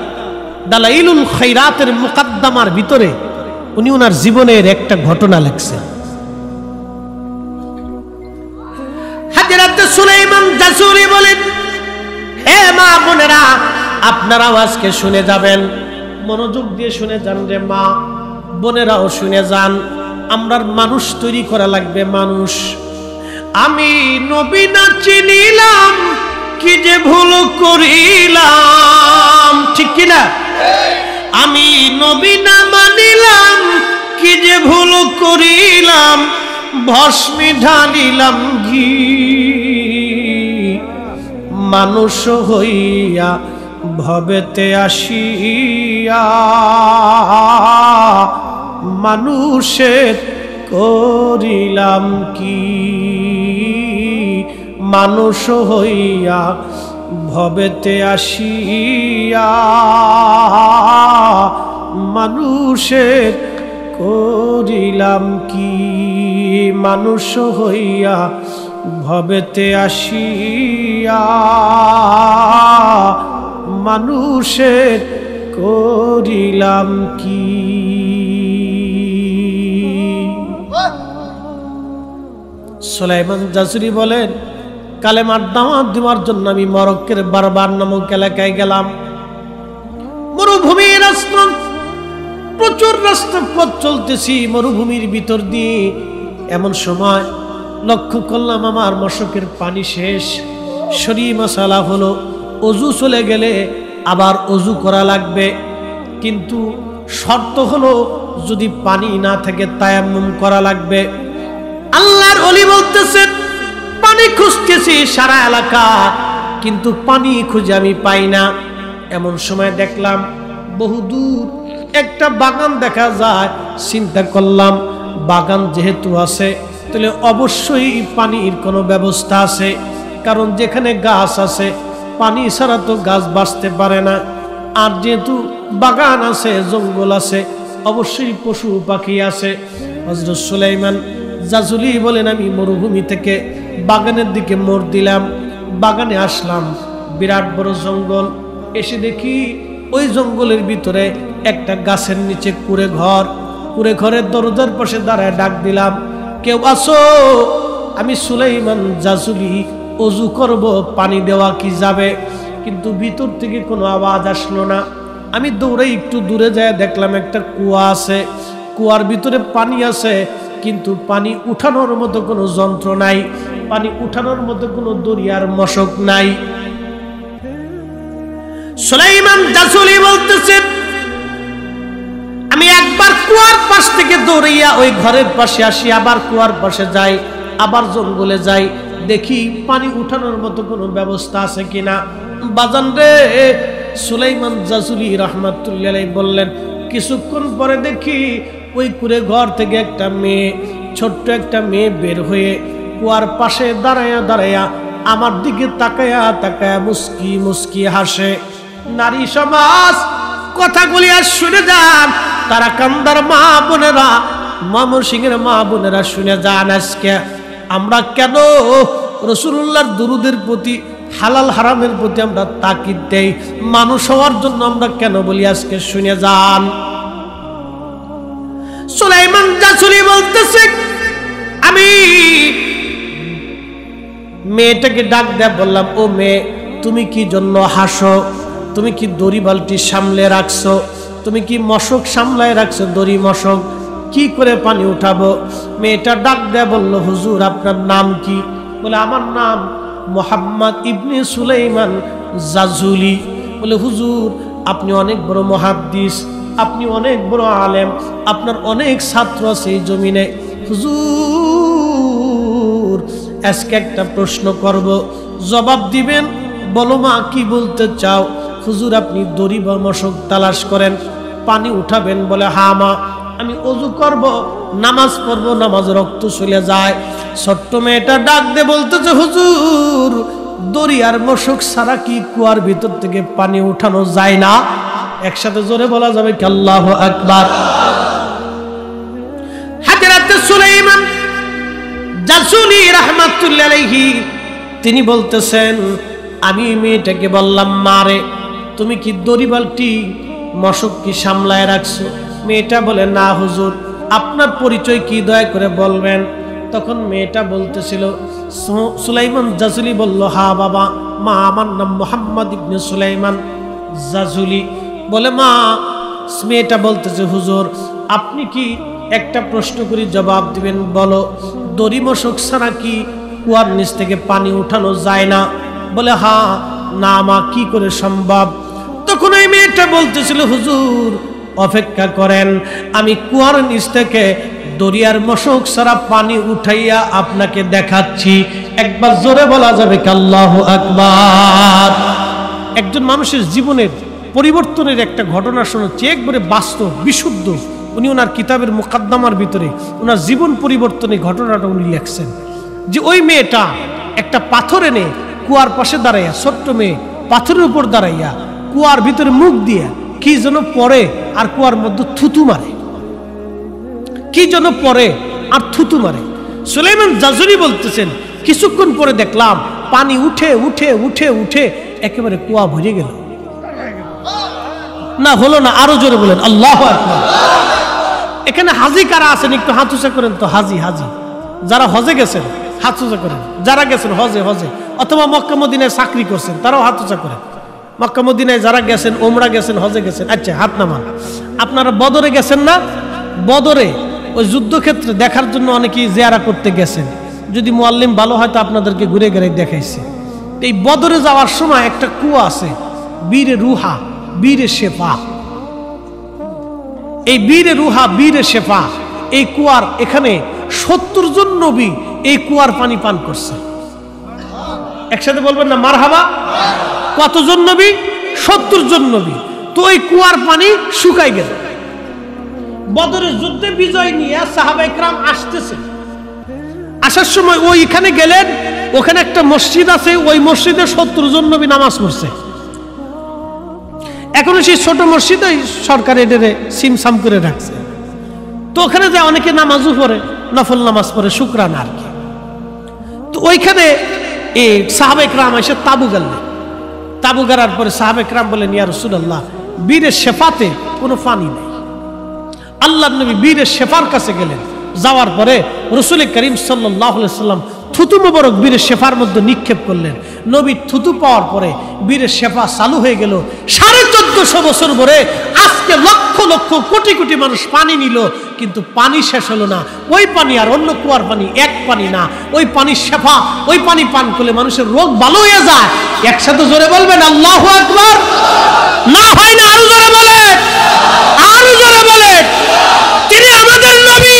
দালাইলুল খায়রাতের মুকদ্দমার ভিতরে উনি ওনার জীবনের একটা ঘটনা লিখছেন। হযরত সুলাইমান জাসুলি বলেন, আপনারাও আজকে শুনে যাবেন, মনোযোগ দিয়ে শুনে যান রে মা, বোনেরাও শুনে যান। আমরার মানুষ তৈরি করা লাগবে, মানুষ। আমি নবী না চিনিলাম, কি যে ভুল করিলাম, ঠিক কিনা? আমি নবী না মানিলাম, কি যে ভুল করিলাম, ভস্মে ঢালিলাম ঘি। মানুষ হইয়া ভবেতে আসিয়া মানুষের করিলাম কি। মানুষ হইয়া ভবেতে আসিয়া মানুষের করিলাম কি। মানুষ হইয়া ভবেতে আসিয়া মানুষের করিলাম কি। সুলাইমান জাসুরি বলেন, কালেমার দাওয়াত দেওয়ার জন্য আমি মরক্কোর বারবার নামক এলাকায় গেলাম। মরুভূমির রাস্তা, প্রচুর রাস্তা পথ চলতেছি মরুভূমির ভিতর দিয়ে। এমন সময় লক্ষ্য করলাম আমার মশকের পানি শেষ। শরীর মশালা হলো, অজু চলে গেলে আবার অজু করা লাগবে, কিন্তু শর্ত হলো যদি পানি না থাকে তায়াম্মুম করা লাগবে। আল্লাহর ওলি বলতেছেন, পানি খুঁজতেছি সারা এলাকা, কিন্তু পানি খুঁজে আমি পাই না। এমন সময় দেখলাম বহুদূর একটা বাগান দেখা যায়। চিন্তা করলাম বাগান যেহেতু আছে তাহলে অবশ্যই পানির কোনো ব্যবস্থা আছে, কারণ যেখানে গাছ আছে পানি ছাড়া তো গাছ বাঁচতে পারে না। আর যেহেতু বাগান আছে, জঙ্গল আছে, অবশ্যই পশু পাখি আছে। হযরত সুলাইমান জাজুলি বলেন, আমি মরুভূমি থেকে বাগানের দিকে মোড় দিলাম। বাগানে আসলাম, বিরাট বড় জঙ্গল। এসে দেখি ওই জঙ্গলের ভিতরে একটা গাছের নিচে কুঁড়ে ঘর। কুঁড়ে ঘরের দরজার পাশে দাঁড়ায় ডাক দিলাম, কেউ আসো? আমি সুলাইমান জাজুলি, অজু করব, পানি দেওয়া কি যাবে? কিন্তু ভিতর থেকে কোনো আওয়াজ আসলো না। আমি দৌড়ে একটু দূরে যায় দেখলাম একটা কুয়া আছে, কুয়ার ভিতরে পানি আছে, কিন্তু পানি উঠানোর মতো কোনো যন্ত্র নাই, পানি উঠানোর মতো কোনো দরিয়ার মশক নাই। সুলাইমান জাসুলি বলতেছেন, আমি একবার কুয়ার পাশ থেকে দৌড়িয়া ওই ঘরের পাশে আসি, আবার কুয়ার পাশে যাই, আবার জঙ্গলে যাই, দেখি পানি উঠানোর মতো কোনো ব্যবস্থা আছে কিনা। বাজান রে, সুলাইমান জাসুলি রাহমাতুল্লাহ আলাইহি বললেন, কিছুক্ষণ পরে দেখি ওই কুঁড়ে ঘর থেকে একটা মেয়ে, ছোট্ট একটা মেয়ে বের হয়ে কুয়ার পাশে দাঁড়ায়া দাঁড়ায়া আমার দিকে তাকায়া তাকায়া মুস্কি মুস্কি হাসে। নারী সমাজ, কথাগুলি আর শুনে যান, তারা কান্দার মা বোনেরা, ময়মনসিংহের মা বোনেরা শুনে যান। আজকে আমরা কেন রাসূলুল্লাহর দুরুদের প্রতি, হালাল হারামের প্রতি আমরা তাকিদ দেই, মানুষ হওয়ার জন্য আমরা কেন বলি, আজকে শুনে যান। সুলাইমান জাসুলি বলতেছে, আমি মেয়েটাকে ডাক দেয়া বললাম, ও মেয়ে, তুমি কি জন্য হাসো? তুমি কি দড়ি বালতি সামলে রাখছো? তুমি কি মশক সামলায় রাখছো? দড়ি মশক কি করে পানি উঠাবো? মেয়েটা ডাক দেয়া বলল, হুজুর আপনার নাম কি? বলে, আমার নাম মুহাম্মদ ইবনে সুলাইমান জাজুলি। বলে, হুজুর আপনি অনেক বড় মুহাদ্দিস, আপনি অনেক বড় আলেম, আপনার অনেক ছাত্র আছে এই জমিনে। হুজুর আজকে একটা প্রশ্ন করব, জবাব দিবেন, বলো মা কি বলতে চাও? হুজুর আপনি দড়ি বা মশক তালাশ করেন, পানি উঠাবেন। বলে, হ্যাঁ মা, আমি অজু করব, নামাজ পড়ব, নামাজ রক্ত চলে যায়। ছোট্ট মেয়েটা ডাক দে বলতেছে, হুজুর দড়ি আর মশক ছাড়া কি কুয়ার ভিতর থেকে পানি উঠানো যায় না? একসাথে জোরে বলা যাবে কি আল্লাহু আকবার? হযরত সুলাইমান জাসুলি রাহমাতুল্লাহ আলাইহি তিনি বলতেছেন, আমি মেয়েটাকে বললাম, মারে তুমি কি দড়ি বালতি মশক কি সামলায় রাখছো? মেয়েটা বলে, না হুজুর। আপনার পরিচয় কি দয়া করে বলবেন? তখন মেয়েটা বলতেছিল, সুলাইমান জাসুলি বলল, হ্যাঁ বাবা, মা আমার নাম মুহাম্মদ ইবনে সুলাইমান। জাজুলি। বলে মা, মেয়েটা বলতেছে হুজুর আপনি কি একটা প্রশ্ন করি জবাব দিবেন, বলো দড়ি মশক ছাড়া কি কুয়ার নিচ থেকে পানি উঠানো যায় না? বলে হ্যাঁ। না মা, কি করে সম্ভব? তখন ওই মেয়েটা বলতেছিল হুজুর অপেক্ষা করেন, আমি কুয়ার নিচ থেকে দরিয়ার মশক ছাড়া পানি উঠাইয়া আপনাকে দেখাচ্ছি। একবার জোরে বলা যাবে কি আল্লাহু আকবার? একজন মানুষের জীবনের পরিবর্তনের একটা ঘটনা শোনাচ্ছে, একবারে বাস্তব বিশুদ্ধ। উনি ওনার কিতাবের মুকাদ্দামার ভিতরে ওনার জীবন পরিবর্তনের ঘটনাটা উনি লেখছেন যে ওই মেয়েটা একটা পাথর এনে কুয়ার পাশে দাঁড়াইয়া, ছোট্ট মেয়ে পাথরের উপর দাঁড়াইয়া কুয়ার ভিতরে মুখ দিয়ে কি যেন পড়ে আর কুয়ার মধ্যে থুতু মারে, কি যেন পড়ে আর থুতু মারে। সুলাইমান জাজুলি বলতেছেন কিছুক্ষণ পরে দেখলাম পানি উঠে উঠে উঠে উঠে একেবারে কুয়া ভরে গেল। না হলো না, আরো জোরে বলেন আল্লাহু আকবার। এখানে হাজি কারা আছেন একটু হাত উঁচা করেন তো। হাজি হাজি যারা হজে গেছেন হাত উঁচা করেন, যারা গেছেন হজে হজে অথবা মক্কা মদিনায় চাকরি করছেন তারাও হাত উঁচা করেন। মক্কা মদিনায় যারা গেছেন, ওমরা গেছেন, হজে গেছেন, আচ্ছা হাত নামান। আপনারা বদরে গেছেন না? বদরে ওই যুদ্ধক্ষেত্রে দেখার জন্য অনেকেই জিয়ারা করতে গেছেন। যদি মুআল্লিম ভালো হয় তো আপনাদেরকে ঘুরে ঘুরে দেখাইছে। এই বদরে যাওয়ার সময় একটা কুয়া আছে, বীরে রুহা বীরে শেফা। এই বীরে রুহা বীরে শেফা, এই কুয়ার এখানে 70 জন নবী এই কুয়ার পানি পান করছে। একসাথে বলবেন না মারহাবা? কতজন নবী? 70 জন নবী। তো ওই কুয়ার পানি শুকাই গেল। বদরের যুদ্ধে বিজয় নিয়ে সাহাবায়ে কেরাম আসতেছে। আসার সময় ওইখানে গেলেন, ওখানে একটা মসজিদ আছে, ওই মসজিদে 70 জন নবী নামাজ পড়ছে। এখনো সেই ছোট মসজিদ ওই সরকার এটারে সিমসাম করে রাখছে। তো ওখানে যায় অনেকে নামাজও পড়ে, নফল নামাজ পড়ে, শুকরানা আর কি। তো ওইখানে এই সাহাবায়ে কেরাম এসে তাবু গাড়লেন। তাবু গাড়ার পরে সাহাবায়ে কেরাম বলেন ইয়া রাসূলুল্লাহ, বীরের শেফাতে কোনো পানি নেই। আল্লাহর নবী বীরের শেফার কাছে গেলেন। যাওয়ার পরে রাসূল করিম সাল্লাল্লাহু আলাইহি ওয়াসাল্লাম থুতু মোবারক বীরের শেফার মধ্যে নিক্ষেপ করলেন। নবীর থুতু পাওয়ার পরে বীরের শেফা চালু হয়ে গেল। 1450 বছর ধরে আজকে লক্ষ লক্ষ কোটি কোটি মানুষ পানি নিল, কিন্তু পানি শেষ হলো না। ওই পানি আর অন্য কুয়ার পানি এক পানি না, ওই পানির শেফা, ওই পানি পান করলে মানুষের রোগ ভালো হয়ে যায়। একসাথে জোরে বলবেন আল্লাহু আকবার। না হয় না, আরো জোরে বলেন, আরো জোরে বলেন। তিনি আমাদের নবী,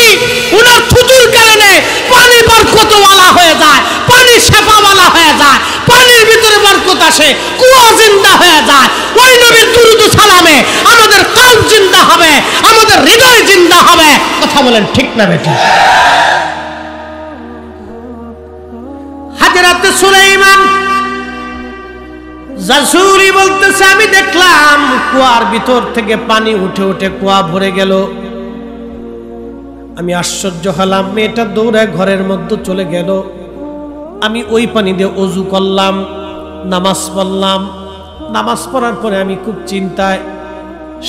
উনার থুতুর কারণে পানি বরকতওয়ালা হয়ে যায়, পানি শেফাওয়ালা হয়ে যায়, পানির ভিতরে বরকত আসে, কুয়া জিন্দা হয়ে যায়। ওই নবীর দুরূদ ও সালামে আমাদের কলব জিন্দা হবে, আমাদের হৃদয় জিন্দা হবে। কথা বলেন ঠিক না বেঠিক? হযরত সুলাইমান জাজুলি বলতেছে আমি দেখলাম কুয়ার ভিতর থেকে পানি উঠে উঠে কুয়া ভরে গেল। আমি আশ্চর্য হলাম। মেয়েটা দৌড়ায় ঘরের মধ্যে চলে গেল। আমি ওই পানি দিয়ে ওযু করলাম, নামাজ পড়লাম। নামাজ পড়ার পরে আমি খুব চিন্তায়,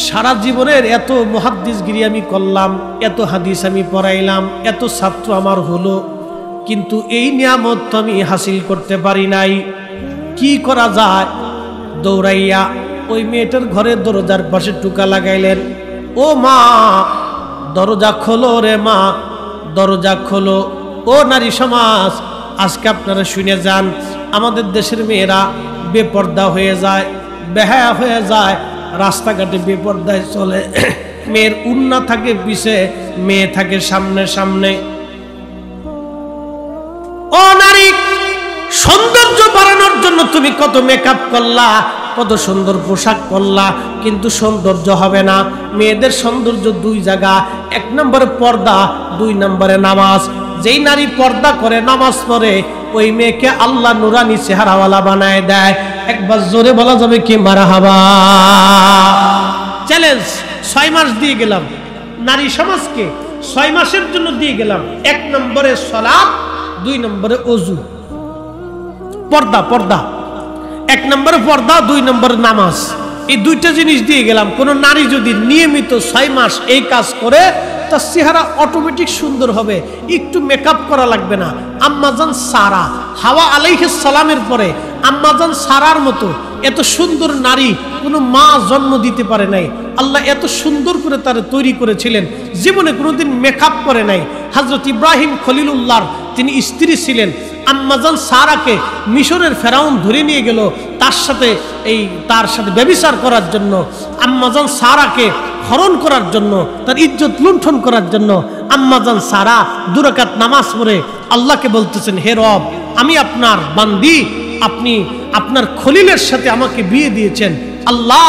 সারা জীবনের এত মুহাদ্দিসগিরি আমি করলাম, এত হাদিস আমি পড়াইলাম, এত ছাত্র আমার হলো, কিন্তু এই নিয়ামত তো আমি হাসিল করতে পারি নাই। কি করা যায়? দৌড়াইয়া ওই মেয়েটার ঘরের দরজার পাশে টুকা লাগাইলেন। ও মা, দরজা খোলো রে মা, দরজা খোলো। ও নারী সমাজ, আজকে আপনারা শুনে যান, আমাদের দেশের মেয়েরা বেপর্দা হয়ে যায়, বেহায়া হয়ে যায়, রাস্তাঘাটে বেপর্দায় চলে। মেয়ের উন্না থাকে পিছে, মেয়ে থাকে সামনে সামনে। ও নারী, সৌন্দর্য বাড়ানোর জন্য তুমি কত মেকআপ করলা, কত সুন্দর পোশাক পরলা, কিন্তু সৌন্দর্য হবে না। মেয়েদের সৌন্দর্য দুই জায়গা, 1 নম্বরে পর্দা, 2 নম্বরে নামাজ। যেই নারী পর্দা করে, নামাজ পড়ে, ওই মেয়েকে আল্লাহ নুরানি চেহারাওয়ালা বানায় দেয়। একবার জোরে বলা যাবে কি মারহাবা? চ্যালেঞ্জ 6 মাস দিয়ে গেলাম নারী সমাজকে, 6 মাসের জন্য দিয়ে গেলাম। 1 নম্বরে সালাত, 2 নম্বরে ওযু। পর্দা পর্দা, 1 নম্বরে পর্দা, 2 নম্বরে নামাজ। এই 2টা জিনিস দিয়ে গেলাম। কোন নারী যদি নিয়মিত 6 মাস এই কাজ করে, তার চেহারা অটোমেটিক সুন্দর হবে, একটু মেকআপ করা লাগবে না। আম্মা জান সারা, হাওয়া আলাইহিস সালামের পরে আম্মাজান সারার মতো এত সুন্দর নারী কোনো মা জন্ম দিতে পারে নাই। আল্লাহ এত সুন্দর করে তারা তৈরি করেছিলেন, জীবনে কোনোদিন মেকআপ করে নাই। হযরত ইব্রাহিম খলিলুল্লাহর তিনি স্ত্রী ছিলেন। আম্মাজান সারাকে মিশরের ফেরাউন ধরে নিয়ে গেল তার সাথে ব্যভিচার করার জন্য, আম্মাজান সারাকে হরণ করার জন্য, তার ইজ্জত লুণ্ঠন করার জন্য। আম্মাজান সারা 2 রাকাত নামাজ পড়ে আল্লাহকে বলতেছেন, হে রব, আমি আপনার বান্দি, আপনি আপনার খলিলের সাথে আমাকে বিয়ে দিয়েছেন। আল্লাহ,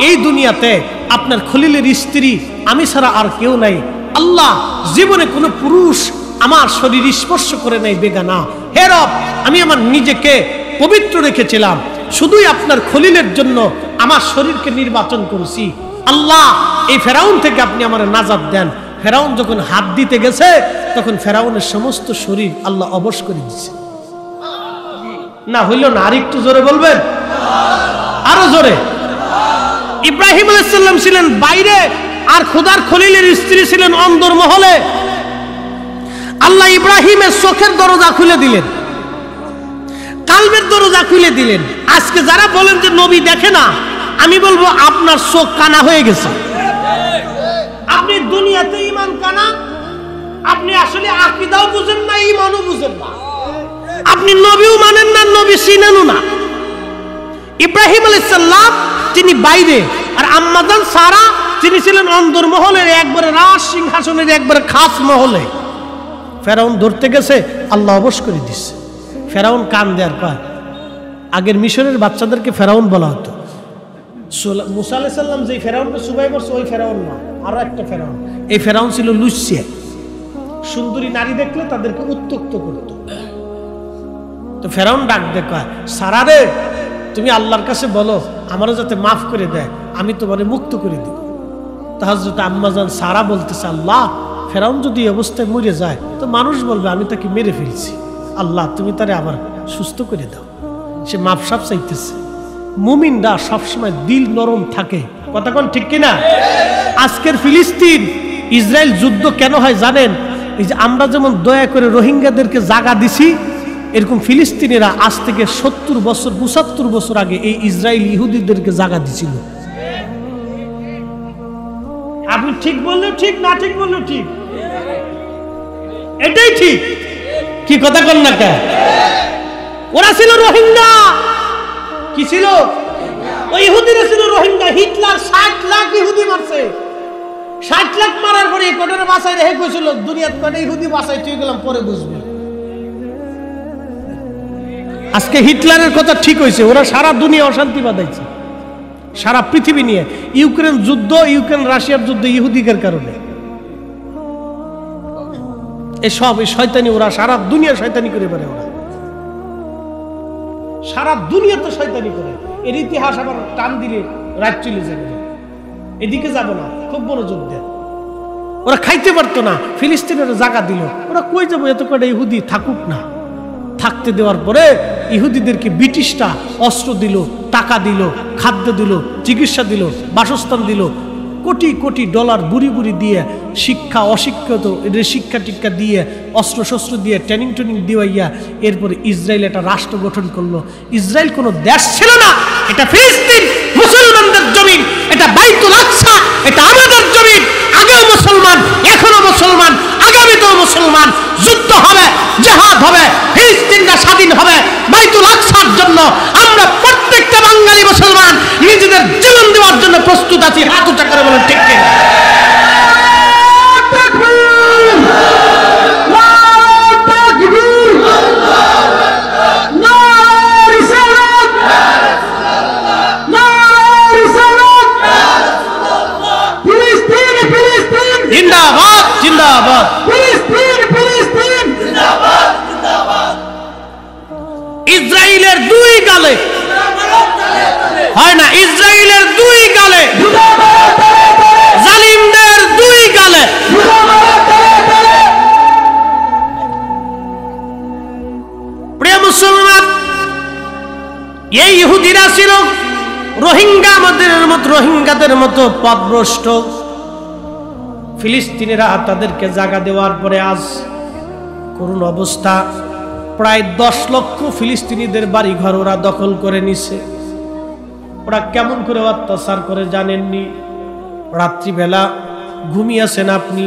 এই দুনিয়াতে আপনার খলিলের স্ত্রী আমি ছাড়া আর কেউ নাই। আল্লাহ, জীবনে কোনো পুরুষ আমার শরীর স্পর্শ করে নাই বেগানা। হে রব, আমি আমার নিজেকে পবিত্র রেখেছিলাম, শুধুই আপনার খলিলের জন্য আমার শরীরকে নির্বাচন করেছি। আল্লাহ, এই ফেরাউন থেকে আপনি আমার নাজাত দেন। ফেরাউন যখন হাত দিতে গেছে তখন ফেরাউনের সমস্ত শরীর আল্লাহ অবশ করে দিচ্ছে। না হইল না, আরেকটু জোরে বলবেন, আরো জোরে। ইব্রাহিম আলাইহিস সালাম ছিলেন বাইরে, আর খোদার খলিলের স্ত্রী ছিলেন অন্দর মহলে। আল্লাহ ইব্রাহিমের চোখের দরজা খুলে দিলেন, কালবের দরজা খুলে দিলেন। আজকে যারা বলেন যে নবী দেখে না, আমি বলবো আপনার চোখ কানা হয়ে গেছে। আপনি দুনিয়াতে ঈমান কানা, আপনি আসলে আকীদাও বুঝেন না, ঈমানও বুঝেন না, আপনি নবীও মানেন না, নবী চিনেনও না। ইব্রাহিম আলাইহিস সালাম তিনি বাইরে, আর আম্মাজান সারা তিনি ছিলেন অন্দর মহলের একবারে রাজ সিংহাসনের একবারে খাস মহলে। ফেরাউন ধরতে গেছে, আল্লাহ অবশ করে দিচ্ছে। ফেরাউন কান দেয়ার পায়। আগের মিশরের বাচ্চাদেরকে ফেরাউন বলা হতো। মুসা আলাইহিস সালাম যেই ফেরাউনকে সুবাই করছে ওই ফেরাউন না, আরো একটা ফেরাউন। এই ফেরাউন ছিল লুচ্চে, সুন্দরী নারী দেখলে তাদেরকে উত্ত্যক্ত করত। তো ফেরাউন ডাক দেখায়, সারা রে, তুমি আল্লাহর কাছে বলো আমারও যাতে মাফ করে দেয়, আমি তোমারে মুক্ত করে দিব। তা হযরত আম্মাজান সারা বলতেছে, আল্লাহ, ফেরাউন যদি এই অবস্থায় মরে যায় তো মানুষ বলবে আমি তাকে মেরে ফেলছি। আল্লাহ, তুমি তারে আবার সুস্থ করে দাও। সে মাপ সাপ চাইতেছে। মুমিনরা সবসময় দিল নরম থাকে, কথা কোন ঠিক কিনা? আজকের ফিলিস্তিন ইসরায়েল যুদ্ধ কেন হয় জানেন? এই যে আমরা যেমন দয়া করে রোহিঙ্গাদেরকে জায়গা দিছি, এরকম ফিলিস্তিনিরা আজ থেকে 70 বছর 75 বছর আগে এই ইসরায়েল ইহুদিদেরকে জায়গা দিছিল। আপনি ঠিক বললেও ঠিক, না ঠিক বললেও ঠিক, এটাই ঠিক। কি কথা কন না কে? ওরা ছিল রোহিঙ্গা। কি ছিল? ওই ইহুদিরা ছিল রোহিঙ্গা। হিটলার 60 লাখ ইহুদি মারছে। 60 লাখ মারার পরে কোটারে বাঁচাই রেখে কইছিল দুনিয়ার কোটা ইহুদি বাঁচাই তুই গেলাম পরে বুঝবি। আজকে হিটলারের কথা ঠিক হয়েছে, ওরা সারা দুনিয়া অশান্তি বাঁধাইছে, সারা পৃথিবী নিয়ে। ইউক্রেন যুদ্ধ, ইউক্রেন রাশিয়ার যুদ্ধ ইহুদিদের কারণে। এসব এই শয়তানি, ওরা সারা দুনিয়া শয়তানি করে বেড়ে, ওরা সারা দুনিয়া তো শয়তানি করে। এর ইতিহাস আবার টান দিলে রাত চলে যাবে, এদিকে যাবে না, খুব মনোযোগ দেন। ওরা খাইতে পারতো না, ফিলিস্তিনের জায়গা দিল, ওরা কই যাবো? এত কটা ইহুদি থাকুক না। থাকতে দেওয়ার পরে ইহুদিদেরকে ব্রিটিশরা অস্ত্র দিল, টাকা দিল, খাদ্য দিল, চিকিৎসা দিল, বাসস্থান দিল, কোটি কোটি ডলার বুড়ি বুড়ি দিয়ে, শিক্ষা অশিক্ষিত এদের শিক্ষা টিক্ষা দিয়ে, অস্ত্র শস্ত্র দিয়ে, ট্রেনিং দিওয়াইয়া এরপরে ইসরায়েল একটা রাষ্ট্র গঠন করলো। ইসরায়েল কোনো দেশ ছিল না, এটা ফিলিস্তিন মুসলমানদের জমিন, এটা বাইতুল আকসা, এটা আমাদের জমিন। আগেও মুসলমান, এখনো মুসলমান, আগামীতেও মুসলমান। যুদ্ধ হবে, জিহাদ হবে, ফিলিস্তিনটা স্বাধীন হবে বাইতুল আকসার জন্য। আমরা প্রত্যেকটা বাঙালি মুসলমান নিজেদের জীবন দেওয়ার জন্য প্রস্তুত আছি। হাত উঁচা করে বলেন ঠিক কিনা? জিন্দাবাদ, জিন্দাবাদ, ইসরায়েলের 2 গালে হয় না, ইসরায়েলের 2 গালে, জালিমদের 2 গালে। প্রিয় মুসলমান, এই ইহুদিরা ছিল রোহিঙ্গাদের মতো পথভ্রষ্ট। ফিলিস্তিনিরা তাদেরকে জায়গা দেওয়ার পরে আজ করুণ অবস্থা। প্রায় 10 লক্ষ ফিলিস্তিনিদের বাড়ি ঘর ওরা দখল করে নিছে। ওরা কেমন করে অত্যাচার করে জানেননি? রাত্রিবেলা ঘুমিয়েছেন আপনি,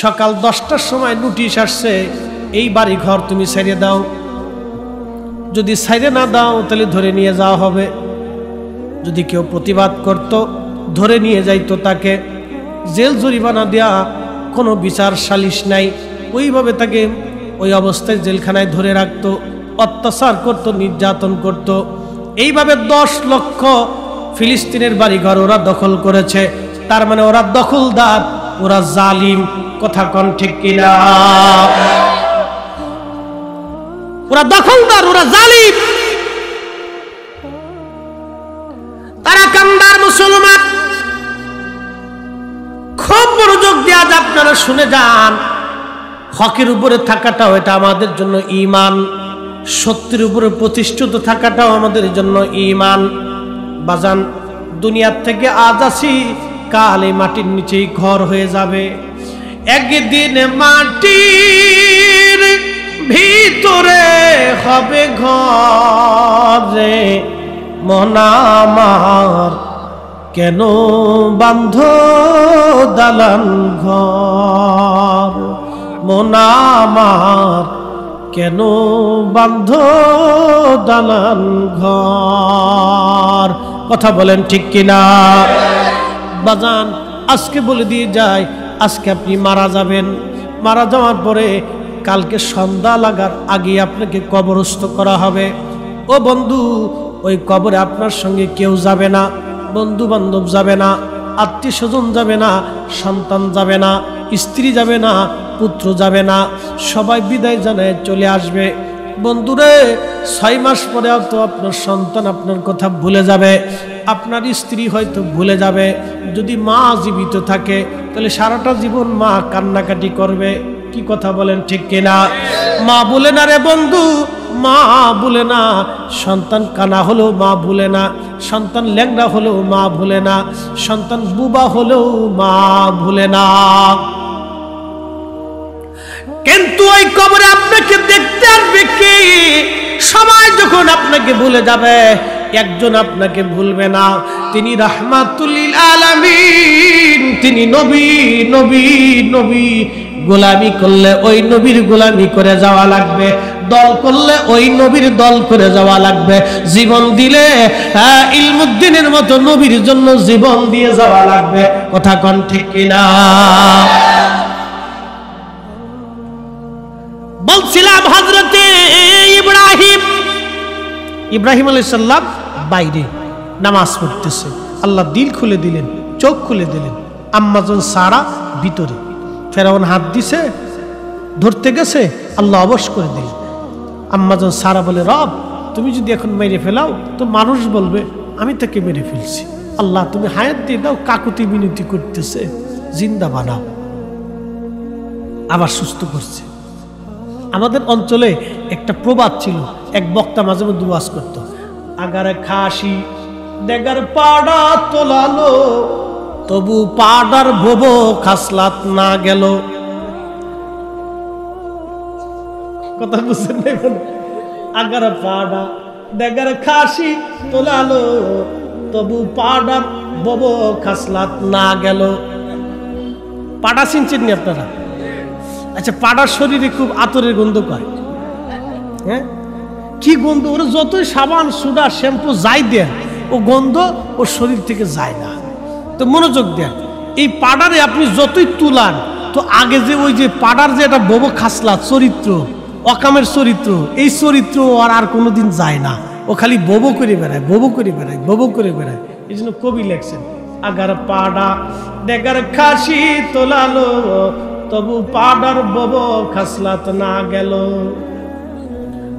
সকাল 10টার সময় নোটিশ আসছে এই বাড়ি ঘর তুমি ছেড়ে দাও, যদি ছেড়ে না দাও তাহলে ধরে নিয়ে যাওয়া হবে। যদি কেউ প্রতিবাদ করত ধরে নিয়ে যাইতো, তাকে জেল জরিমানা দেওয়া, কোনো বিচার সালিশ নাই, ওইভাবে তাকে ওই অবস্থায় জেলখানায় ধরে রাখতো, অত্যাচার করত, নির্যাতন করত। এইভাবে 10 লক্ষ ফিলিস্তিনের বাড়িঘর ওরা দখল করেছে। তার মানে ওরা দখলদার, ওরা জালিম। কথা কোন ঠিক কিনা? ওরা দখলদার, ওরা জালিম, তারা কান্দার মুসলমান। খুব মনোযোগ দিয়ে আজ আপনারা শুনে যান। হকের উপরে থাকাটাও এটা আমাদের জন্য ঈমান, সত্যের উপরে প্রতিষ্ঠিত থাকাটাও আমাদের জন্য ঈমান। বাজান, দুনিয়ার থেকে আজ আসি, কাল এই মাটির নিচেই ঘর হয়ে যাবে। একদিন মাটির ভিতরে হবে ঘরে, মন আমার কেন বান্ধ দালান ঘর, মন আমার কেন বান্ধ দালান ঘর। কথা বলেন ঠিক কিনা? বাজান, আজকে বলে দিয়ে যায়, আজকে আপনি মারা যাবেন। মারা যাওয়ার পরে কালকে সন্ধ্যা লাগার আগে আপনাকে কবরস্থ করা হবে। ও বন্ধু, ওই কবরে আপনার সঙ্গে কেউ যাবে না, বন্ধু বান্ধব যাবে না, আত্মীয় স্বজন যাবে না, সন্তান যাবে না, স্ত্রী যাবে না, পুত্র যাবে না, সবাই বিদায় জানায় চলে আসবে। বন্ধুরে, 6 মাস পরে তো আপনার সন্তান আপনার কথা ভুলে যাবে, আপনার স্ত্রী হয়তো ভুলে যাবে। যদি মা জীবিত থাকে তাহলে সারাটা জীবন মা কান্নাকাটি করবে। কি কথা বলেন ঠিক কিনা? মা বলে না রে বন্ধু, মা ভুলে না। সন্তান কানা হলেও মা ভুলে না, সন্তান ল্যাংড়া হলেও মা ভুলে না, সন্তান বুবা হলেও মা ভুলে না। কিন্তু ওই কবরে আপনাকে দেখতে আসবে কে? সবাই যখন আপনাকে ভুলে যাবে, একজন আপনাকে ভুলবে না, তিনি রাহমাতুল লিল আলামিন, তিনি নবী। নবী নবী গোলামি করলে ওই নবীর গোলামি করে যাওয়া লাগবে, দল করলে ওই নবীর দল করে যাওয়া লাগবে, জীবন দিলে ইলমুদ্দিনের মতো নবীর জন্য জীবন দিয়ে যাওয়া লাগবে। কথা কোন ঠিক কিনা? বলছিলাম হযরতে ইব্রাহিম আলাইহিস সালাম বাইরে নামাজ পড়তেছে, আল্লাহ দিল খুলে দিলেন, চোখ খুলে দিলেন। আম্মাজান সারা ভিতরে, ফেরাউন হাত দিছে, ধরতে গেছে, আল্লাহ অবশ করে দিলেন। আম্মাজান সারা বলে, রব তুমি যদি এখন মেরে ফেলাও তো মানুষ বলবে আমি তাকে মেরে ফেলছি, আল্লাহ তুমি হায়াত দিয়ে দাও, কাকুতি মিনতি করতেছে, জিন্দা বানাও। আবার সুস্থ করছে। আমাদের অঞ্চলে একটা প্রবাদ ছিল, এক বক্তা মাঝে মধ্যে ওয়াজ করত, আগারে খাসি দেগার পাড়া তোলালো, তবু পাড়ার ভোবো খাসলাত না গেল। কথা বুঝছেন না? আগার পাড়া দেগার খাসি তোলালো, তবু পাড়ার ভোবো খাসলাত না গেল। পাড়া চিনছেন নি আপনারা? আচ্ছা, পাড়ার শরীরে খুব আতরের গন্ধ পায়। হ্যাঁ, কি গন্ধ! ওরা যতই সাবান সুডা শ্যাম্পু যাই দেন, ও গন্ধ ওর শরীর থেকে যায় না। তো মনোযোগ দেন, এই পাড়ারে আপনি যতই তুলান, তো আগে যে ওই যে পাড়ার যে একটা বব খাসলা চরিত্র, অকামের চরিত্র, এই চরিত্র আর কোনোদিন যায় না। ও খালি ববো করে বেড়ায়, ববো করে বেড়ায়, ববো করে বেড়ায়। এই জন্য কবি লেখছেন, আগার পাড়া দেগার খাসি তোলালো, তবু পাড়ার বব খাসলাত না গেল।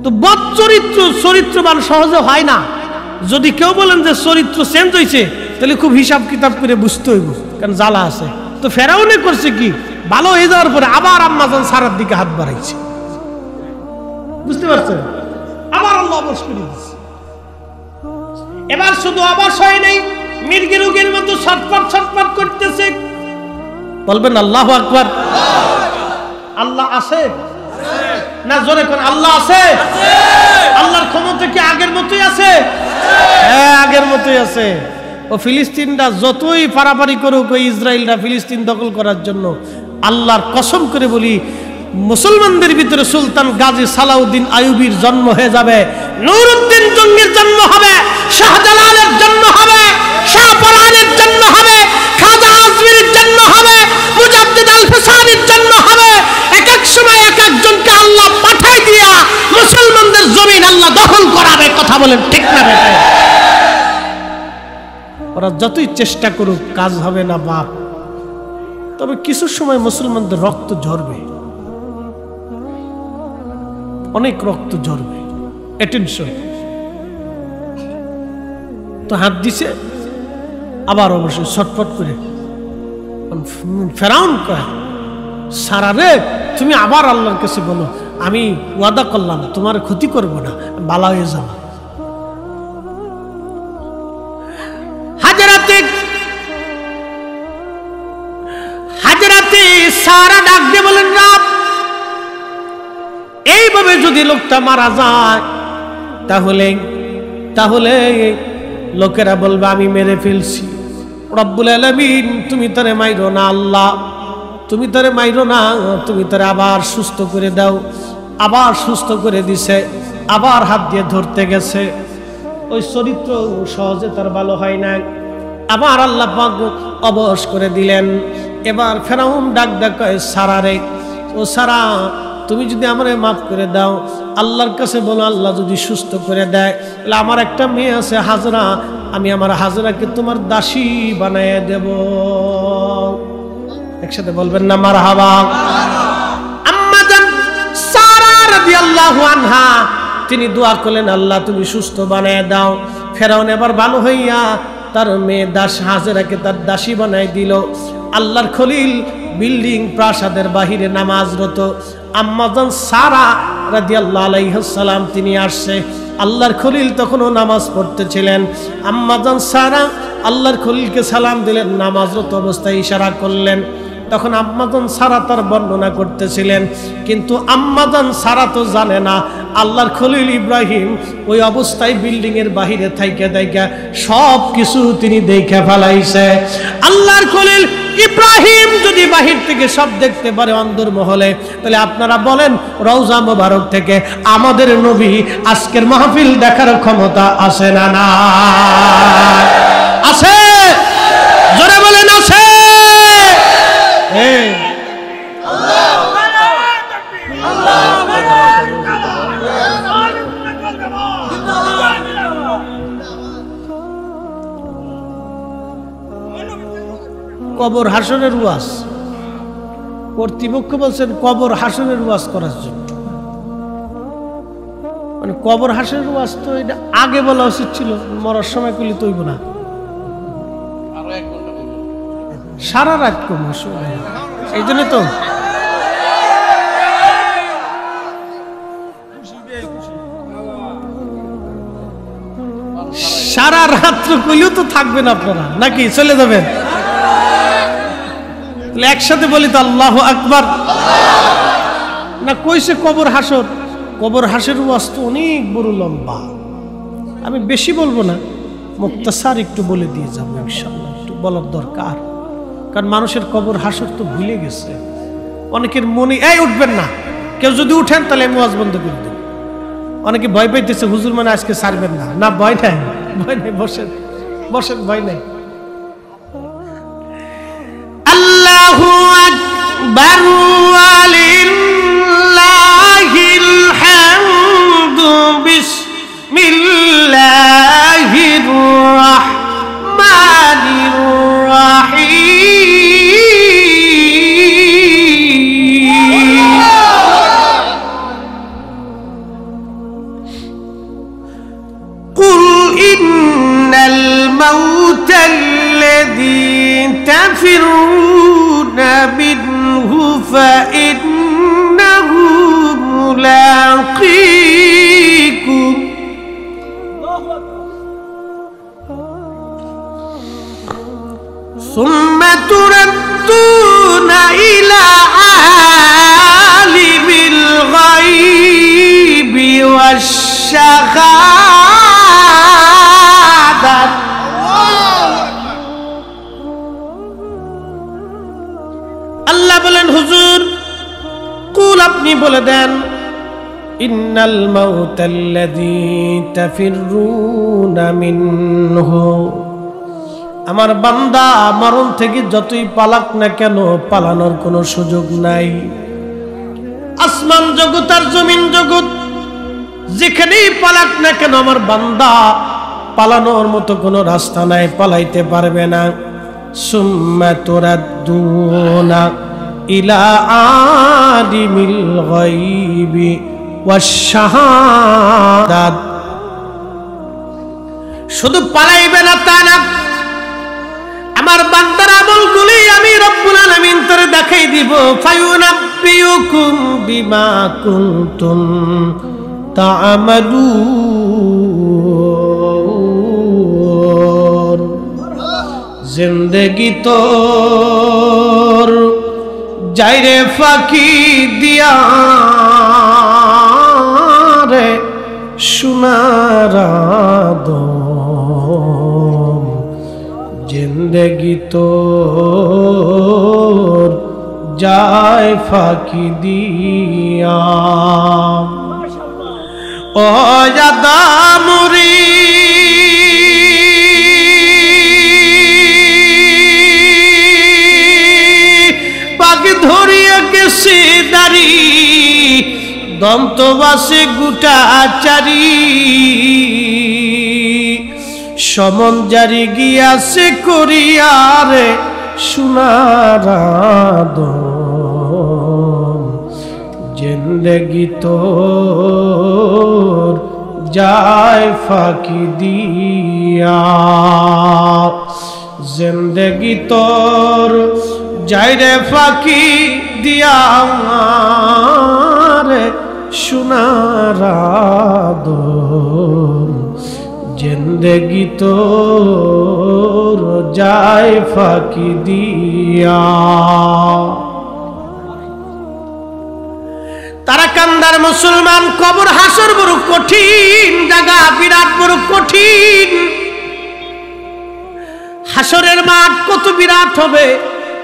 তো বদ চরিত্র চরিত্রবান সহজে হয় না। যদি কেউ বলেন যে চরিত্র চেঞ্জ হয়েছে, তাহলে খুব হিসাব কিতাব করে বুঝতে হইব, কারণ জ্বালা আছে। তো ফেরাউনে করছে কি, ভালো হয়ে যাওয়ার পরে আবার আম্মাজান সারার দিকে হাত বাড়াইছে। বুঝতে পারছেন? আবার আল্লাহ অবশ করে দিচ্ছে। এবার শুধু অবশ হয় নাই, মির্গি রোগের মতো ছটফট ছটফট করতেছে। বলবেন আল্লাহু আকবার। আল্লাহ আছে, না জোরে কোন আল্লাহ আছে? আল্লাহর ক্ষমতা কি আগের মতোই আছে? হ্যাঁ, আগের মতোই আছে। ও ফিলিস্তিনরা যতই পারাপারি করুক, ওই ইসরায়েলরা ফিলিস্তিন দখল করার জন্য, আল্লাহর কসম করে বলি, মুসলমানদের ভিতরে সুলতান গাজী সালাউদ্দিন আইয়ুবীর জন্ম হয়ে যাবে, নুরউদ্দিন জঙ্গির জন্ম হবে, শাহজালালের জন্ম হবে, শাহপরানের জন্ম হবে, খাজা আজমিরের জন্ম হবে, মুজাদ্দিদ আল ফিসানির জন্ম হবে। এক এক সময় এক একজনকে আল্লাহ পাঠাই দিয়া মুসলমানদের জমিন আল্লাহ দখল করাবে। কথা বলেন ঠিক না বেটা? ওরা যতই চেষ্টা করুক কাজ হবে না বাপ। তবে কিছু সময় মুসলমানদের রক্ত ঝরবে, অনেক রক্ত ঝরবে। অ্যাটেনশন তো হাত দিছে, আবার অবশ্যই ছটফট করে ফেরাউন কয়, সারা রে তুমি আবার আল্লাহর কাছে বলো, আমি ওয়াদা করলাম তোমার ক্ষতি করব না, বালা হয়ে যাব। হাজরাতে সারা ডাক দিয়ে বলেন, রাব, এইভাবে যদি লোকটা মারা যায় তাহলে লোকেরা বলবে আমি মেরে ফেলছি। রব্বুল আলামিন তুমি তারে মাইরো না, আল্লাহ তুমি তারে মাইরো না, তুমি তারে আবার সুস্থ করে দাও। আবার সুস্থ করে দিছে, আবার হাত দিয়ে ধরতে গেছে, ওই চরিত্র সহজে তার ভালো হয় না। আবার আল্লাহ পাক অবশ করে দিলেন। এবার ফেরাউন ডাক কয়, সারা রে, ও সারা, তুমি যদি আমারে মাফ করে দাও, আল্লাহর কাছে বলো, আল্লাহ যদি সুস্থ করে দেয়, তাহলে আমার একটা মেয়ে আছে হাজরা, আমি আমার হাজরাকে তোমার দাসী বানায় দেব। একসাথে বলবেন না মারহাবা? আম্মা জান সারা রাদিয়াল্লাহু আনহা তিনি দোয়া করলেন, আল্লাহ তুমি সুস্থ বানায় দাও। ফেরাউন এবার ভালো হইয়া তার মেয়ে দাস হাজরাকে তার দাসী বানায় দিল। আল্লাহর খলিল বিল্ডিং প্রাসাদের বাহিরে নামাজরত আম্মাজান সারা রাদিয়াল্লাহু আলাইহিস সালাম তিনি আসছে। আল্লাহর খলিল তখনও নামাজ পড়তেছিলেন। আম্মাজান সারা আল্লাহর খলিলকে সালাম দিলেন, নামাজরত অবস্থায় ইশারা করলেন। তখন আম্মাজান সারা তার বর্ণনা করতেছিলেন, কিন্তু আম্মাজান সারা তো জানে না আল্লাহর খলিল ইব্রাহিম ওই অবস্থায় বিল্ডিং এর বাহিরে থাইকা সব কিছু তিনি দেখে ফেলাইছে। আল্লাহর খলিল ইব্রাহিম যদি বাহির থেকে সব দেখতে পারে অন্দর মহলে, তাহলে আপনারা বলেন রওজা মোবারক থেকে আমাদের নবী আজকের মাহফিল দেখার ক্ষমতা আছে না? না আছে? জোরে বলেন আছে? কবর হাসরের ওয়াজ কর্তৃপক্ষ বলছেন কবর হাসরের ওয়াজ করার জন্য। মানে কবর হাসরের ওয়াজ তো এটা আগে বলা উচিত ছিল, মরার সময় করলে তৈব না, সারা রাত কম এই জন্য তো সারা রাত্র কইলেও তো থাকবেন আপনারা, নাকি চলে যাবেন? একসাথে বলি তো আল্লাহু আকবার। না কইছে কবর হাসর, কবর হাসের ওয়াজ তো অনেক বড় লম্বা, আমি বেশি বলবো না, মুক্তাসার একটু বলে দিয়ে যাবো ইনশাআল্লাহ। একটু বলার দরকার, কারণ মানুষের কবর হাসর তো ভুলে গেছে অনেকের মনে। এই উঠবেন না, কেউ যদি উঠেন তাহলে আমি ওয়াজ বন্ধ করে দেব। অনেকে ভয় পাইতেছে, হুজুর মানে আজকে ছাড়বেন না। না ভয় নাই, ভয় নাই, বসেন বসেন, ভয় নাই। আল্লাহু আকবার ওয়ালিল্লাহিল হামদু বিসমিল্লাহির রাহমানির রাহিম। কুল ইন্নাল মাউতাল্লাযী তাফিরুনা মিনহু ফাইন্নাহু মুলাকীকুম সুম্মা তুরাদ্দুনা ইলা আলিমিল গায়ব والشهادة আল্লাহ বলেন হুজুর কুল আপনি বলে দেন ইন্নাল মাউতাল্লাযী তাফিরুনা মিনহু আমার বান্দা মরণ থেকে যতই পালাক না কেন পালানোর কোনো সুযোগ নাই আসমান জগৎ আর জমিন জগৎ যেখানেই পালাক না কেন আমার বান্দা পালানোর মতো কোনো রাস্তা নাই পালাইতে পারবে না সুম্মা তুরাদ্দুনা ইলা আলিমিল গায়বি ওয়াশ শাহাদাত শুধু পালাইবে না তা না আমার বান্দার আমলগুলি আমি রব্বুল আলামিন তোরে দেখাই দিব ফায়ুনাব্বিউকুম বিমা কুনতুম তা'মালুন জিন্দেগি তোর যাইরে ফাঁকি দিয়া রে সোনার আদম জিন্দেগি তোর যায় ফাঁকি দিয়া ও আদমরি পাক ধরিয়া গেছে দাড়ি দন্তবাসে গুটা চারি সমন জারি গিয়াছে করিয়ারে সোনার আদম জিন্দেগি তোর যায় ফাঁকি দিয়া জিন্দেগি তোর যায় রে ফাঁকি দিয়া রে সোনার আদম জিন্দেগি তোর যায় ফাঁকি দিয়া তারা কান্দার মুসলমান কবর হাসর বড় কঠিন জায়গা বিরাট বড় কঠিন হাসরের মাঠ কত বিরাট হবে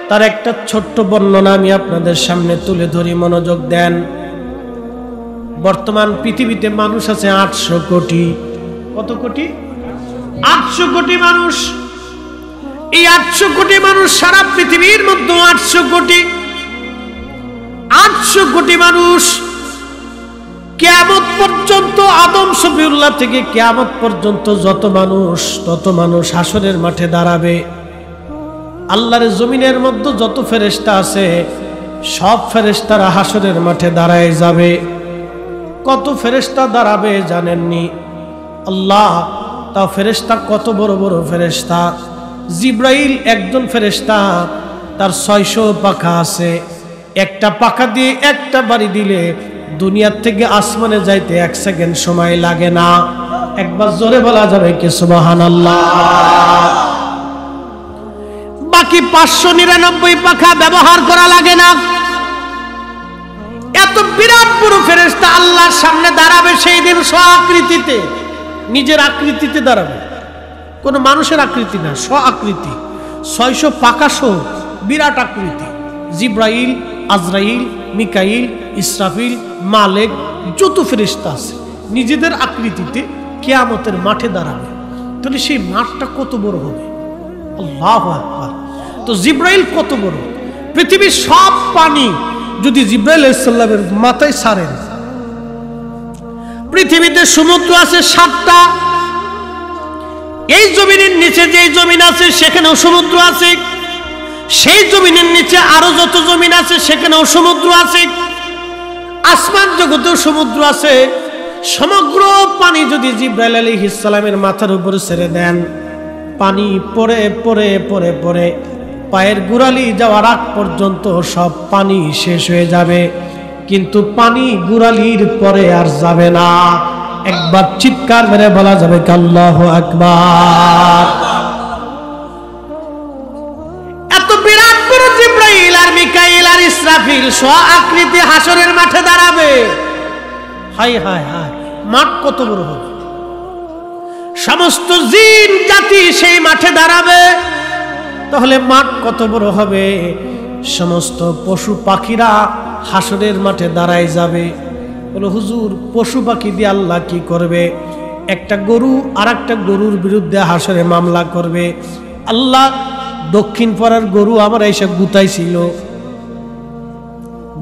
তার একটা ছোট্ট বর্ণনা আমি আপনাদের সামনে তুলে ধরি মনোযোগ দেন বর্তমান পৃথিবীতে মানুষ আছে 800 কোটি কত কোটি 800 কোটি মানুষ এই 800 কোটি মানুষ সারা পৃথিবীর মধ্যে 800 কোটি মানুষ কিয়ামত পর্যন্ত আদম শফিউল্লাহ থেকে কিয়ামত পর্যন্ত যত মানুষ হাসরের মাঠে দাঁড়াবে আল্লাহর জমিনের মধ্যে যত ফেরেশতা আছে সব ফেরেশতারা হাসরের মাঠে দাঁড়ায় যাবে কত ফেরেশতা দাঁড়াবে জানেননি আল্লাহ তা ফেরেশতা কত বড় বড় ফেরেশতা জিব্রাইল একজন ফেরেশতা তার 600 পাখা আছে একটা পাখা দিয়ে একটা বাড়ি দিলে দুনিয়ার থেকে আসমানে যাইতে 1 সেকেন্ড সময় লাগে না একবার জোরে বলা যাবে কি সুবহানাল্লাহ বাকি 599 পাখা ব্যবহার করা লাগে না এত বিরাট বড় ফেরেশতা আল্লাহর সামনে দাঁড়াবে সেই দিন স্ব-আকৃতিতে নিজের আকৃতিতে দাঁড়াবে কোন মানুষের আকৃতি না স্ব-আকৃতি 600 পাখা সহ বিরাট আকৃতি জিব্রাইল আজরাইল মিকাইল ইসরাফিল মালেক যত ফেরেশতা আছে নিজেদের আকৃতিতে কিয়ামতের মাঠে দাঁড়াবে তাহলে সেই মাঠটা কত বড় হবে আল্লাহু আকবার তো জিব্রাইল কত বড় পৃথিবীর সব পানি যদি জিব্রাইল আলাইহিস সালামের মাথায় ছাড়েন পৃথিবীতে সমুদ্র আছে 7টা এই জমিনের নিচে যে জমিন আছে সেখানেও সমুদ্র আছে সেই জমিনের নিচে আরো যত জমিন আছে সেখানেও সমুদ্র আছে আসমান জগতেও সমুদ্র আছে সমগ্র পানি যদি জিব্রাইল আলাইহিস সালামের মাথার উপরে ছেড়ে দেন পানি পড়ে পড়ে পড়ে পড়ে পায়ের গোড়ালি যাওয়ার আগ পর্যন্ত সব পানি শেষ হয়ে যাবে কিন্তু পানি গোড়ালির পরে আর যাবে না একবার চিৎকার মেরে বলা যাবে আল্লাহু আকবার এত বিরাট বড় জিব্রাইল আর মিকাইল আর ইসরাফিল স্ব আকৃতি হাসরের মাঠে দাঁড়াবে হায় হায় হায় মাঠ কত বড় হবে। সমস্ত জিন জাতি সেই মাঠে দাঁড়াবে, তাহলে মাঠ কত বড় হবে। সমস্ত পশু পাখিরা হাসরের মাঠে দাঁড়ায় যাবে। বলে হুজুর পশু পাখি দিয়ে আল্লাহ কি করবে? একটা গরু আর একটা গরুর বিরুদ্ধে হাসরে মামলা করবে। আল্লাহ দক্ষিণ পাড়ার গরু আমার এসে গুতাইছিল,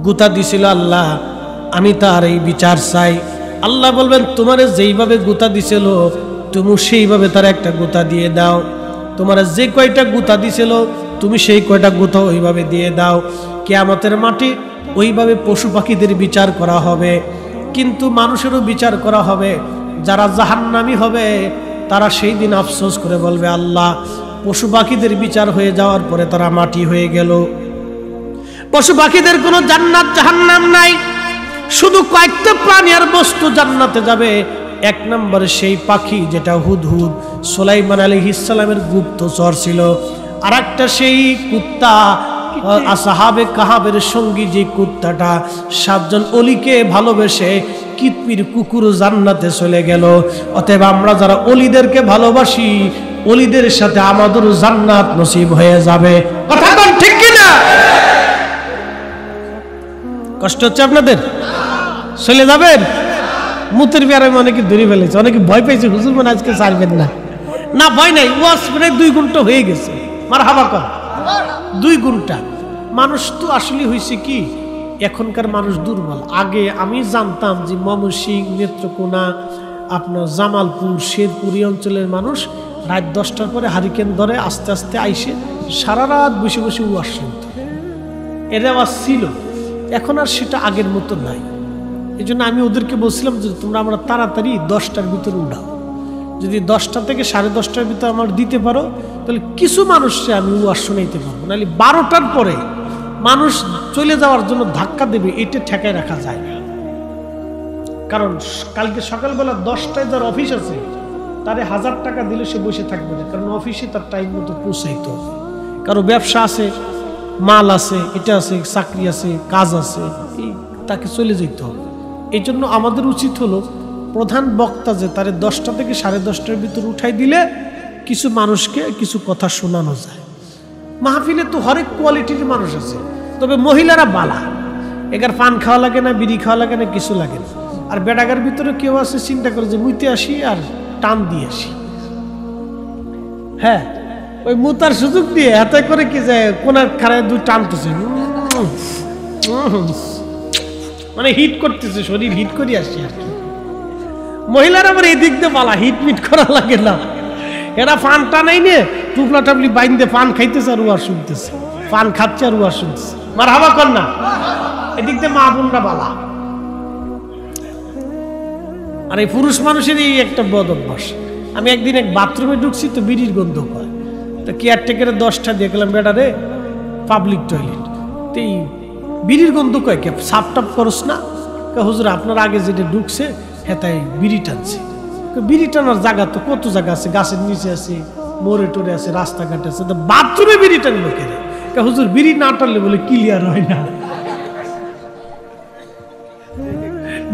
গুতা দিছিল, আল্লাহ আমি তার এই বিচার চাই। আল্লাহ বলবেন তোমারে যেইভাবে গুতা দিছিল তুমি সেইভাবে তার একটা গুতা দিয়ে দাও। তোমার যে কয়টা গুতা দিছিল তুমি সেই কয়টা গুতা ওইভাবে দিয়ে দাও। কিয়ামতের মাঠে ওইভাবে পশু পাখিদের বিচার করা হবে, কিন্তু মানুষেরও বিচার করা হবে। যারা জাহান্নামী হবে তারা সেই দিন আফসোস করে বলবে আল্লাহ পশু পাখিদের বিচার হয়ে যাওয়ার পরে তারা মাটি হয়ে গেল। পশু পাখিদের কোনো জান্নাত জাহান্নাম নাই, শুধু কয়েকটা প্রাণী আর বস্তু জান্নাতে যাবে। এক নম্বরে সেই পাখি যেটা হুদহুদ সুলাইমান আলাইহিস সালামের গুপ্তচর ছিল, আর একটা সেই কুত্তা আসহাবে কাহাবের সঙ্গী যে কুত্তাটা 7 জন অলিকে ভালোবেসে কিতমির কুকুর জান্নাতে চলে গেল। অতএব আমরা যারা অলিদেরকে ভালোবাসি অলিদের সাথে আমাদেরও জান্নাত নসিব হয়ে যাবে। কথা কোন ঠিক কিনা? কষ্ট হচ্ছে আপনাদের? চলে যাবেন? মুতের বিয়ারে অনেকে ধরে ফেলেছে, অনেকে ভয় পেয়েছে হুজুর মানে আজকে ছাড়বেন না। না ভয় নাই, ওয়াজ প্রায় 2 ঘন্টা হয়ে গেছে। মারহাবা কর 2 ঘন্টা। মানুষ তো আসলে হয়েছে কি এখনকার মানুষ দুর্বল। আগে আমি জানতাম যে ময়মনসিংহ, নেত্রকোনা, আপনার জামালপুর, শেরপুর এই অঞ্চলের মানুষ রাত 10টার পরে হারিকেন ধরে আস্তে আস্তে আইসে সারা রাত বসে বসে ওয়াজ শুনত। এর আওয়াজ ছিল, এখন আর সেটা আগের মতো নাই। এই জন্য আমি ওদেরকে বলছিলাম যে তোমরা আমরা তাড়াতাড়ি 10টার ভিতরে উঠাও। যদি 10টা থেকে 10:30টার ভিতরে আমার দিতে পারো তাহলে কিছু মানুষকে আমি ওয়াজ শোনাইতে পারবো। নাহলে 12টার পরে মানুষ চলে যাওয়ার জন্য ধাক্কা দেবে, এটা ঠেকায় রাখা যায় না। কারণ কালকে সকালবেলা 10টায় যার অফিস আছে তারে 1000 টাকা দিলে সে বসে থাকবে না, কারণ অফিসে তার টাইম মতো পৌঁছাইতে হবে। কারো ব্যবসা আছে, মাল আছে, এটা আছে, চাকরি আছে, কাজ আছে, এই তাকে চলে যেতে হবে। এই জন্য আমাদের উচিত হলো প্রধান বক্তা যে তারে 10টা থেকে 10:30টার ভিতর উঠাই দিলে কিছু মানুষকে কিছু কথা শোনানো যায়। মাহফিলে তো হরেক কোয়ালিটির মানুষ আছে, তবে মহিলারা বালা, এগার পান খাওয়া লাগে না, বিড়ি খাওয়া লাগে না, কিছু লাগে না। আর বেড়াগার ভিতরে কেউ আছে চিন্তা করে যে মুইতে আসি আর টান দিয়ে আসি। হ্যাঁ, ওই মুতার সুযোগ দিয়ে হাতে করে কি যায় কোনার খাড়ায় 2 টানতেছে, মানে হিট করতেছে, শরীর হিট করে আসছে আর কি। মহিলারা আবার এই দিক দিয়ে বালা, হিট মিট করা লাগে না। এরা পান টানাই নিয়ে টুপলা টাপলি বাইন্দে পান খাইতেছে আর উয়ার শুনতেছে, পান খাচ্ছে আর উয়ার শুনতেছে। মারহাবা কর না, এদিক দিয়ে মা বোনরা বালা। আর এই পুরুষ মানুষের এই একটা বদ অভ্যাস। আমি একদিন এক বাথরুমে ঢুকছি তো বিড়ির গন্ধ পায়, তো কেয়ারটেকারে 10টা দেখলাম বেটারে পাবলিক টয়লেট, তো এই বিড়ির গন্ধ কয় কে সাপ টাপ করস না? হুজুর আপনার আগে যেটা ঢুকছে হেতাই বিড়ি টানছে। বিড়ি টানার জায়গা তো কত জায়গা আছে, গাছের নিচে আছে, মোড়ে টোরে আছে, রাস্তাঘাটে আছে, বাথরুমে বিড়ি টানলো কেন? হুজুর বিড়ি না টানলে বলে ক্লিয়ার হয় না।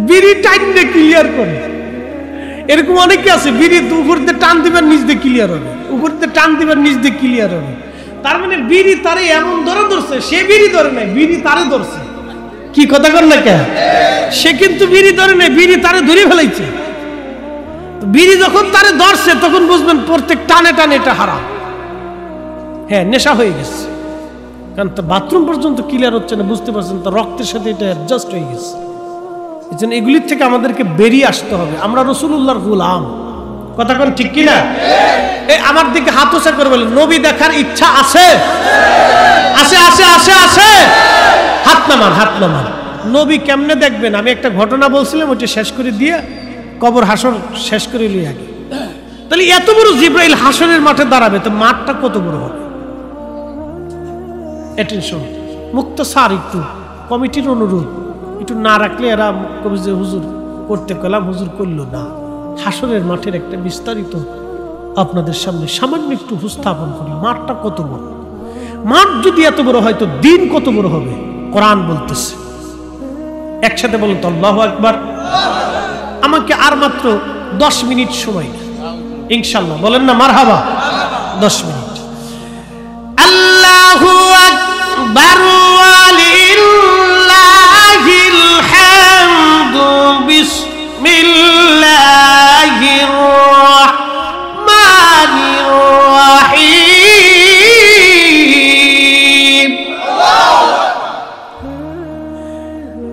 বিড়ি টাইনে ক্লিয়ার করে, এরকম অনেকে আছে বিড়ি উপর দিয়ে টান দিবেন নিচ দিয়ে ক্লিয়ার হবে, উপর দিয়ে টান দিবেন নিচ দিয়ে ক্লিয়ার হবে। তার মানে বিড়ি তারে এমন ধরছে, সে বিড়ি ধরে নাই, বিড়ি তারে ধরছে। কি কথা কর না কে? সে কিন্তু বিড়ি ধরে নাই, বিড়ি তারে ধরে ফেলাইছে। বিড়ি যখন তারে ধরছে তখন বুঝবেন প্রত্যেক টানে টানে এটা হারাম। হ্যাঁ, নেশা হয়ে গেছে, কারণ বাথরুম পর্যন্ত ক্লিয়ার হচ্ছে না, বুঝতে পারছেন? তো রক্তের সাথে এটা অ্যাডজাস্ট হয়ে গেছে। এই জন্য এগুলির থেকে আমাদেরকে বেরিয়ে আসতে হবে। আমরা রাসূলুল্লাহর গোলাম, কথা কোন ঠিক কিনা? এই আমার দিকে হাত উঁচা করে বলেন, নবী দেখার ইচ্ছা আছে? আছে আছে আছে আছে, হাত নামান, হাত নামান। নবী কেমনে দেখবেন? আমি একটা ঘটনা বলছিলাম, ওইটা শেষ করে দিয়ে কবর হাসর শেষ করে নিয়ে আগে। তাহলে এত বড় জিব্রাইল হাসরের মাঠে দাঁড়াবে, তো মাঠটা কত বড় হবে? অ্যাটেনশন, মুক্তাসার একটু কমিটির অনুরোধ একটু না রাখলে এরা কবি যে হুজুর করতে কলাম, হুজুর করলো না। হাসরের মাঠের একটা বিস্তারিত আপনাদের সামনে সামান্য একটু উপস্থাপন করি। মাঠটা কত বড়? মাঠ যদি এত বড় হয় তো দিন কত বড় হবে? কোরআন বলতেছে, একসাথে বলুন তো আল্লাহু আকবার। আমাকে আর মাত্র 10 মিনিট সময় দেন ইনশাআল্লাহ, বলেন না মারহাবা। 10 মিনিট। আল্লাহু আকবার ওয়ালিল্লাহিল হামদু বিসমিল্লাহির রাহমানির রাহিম।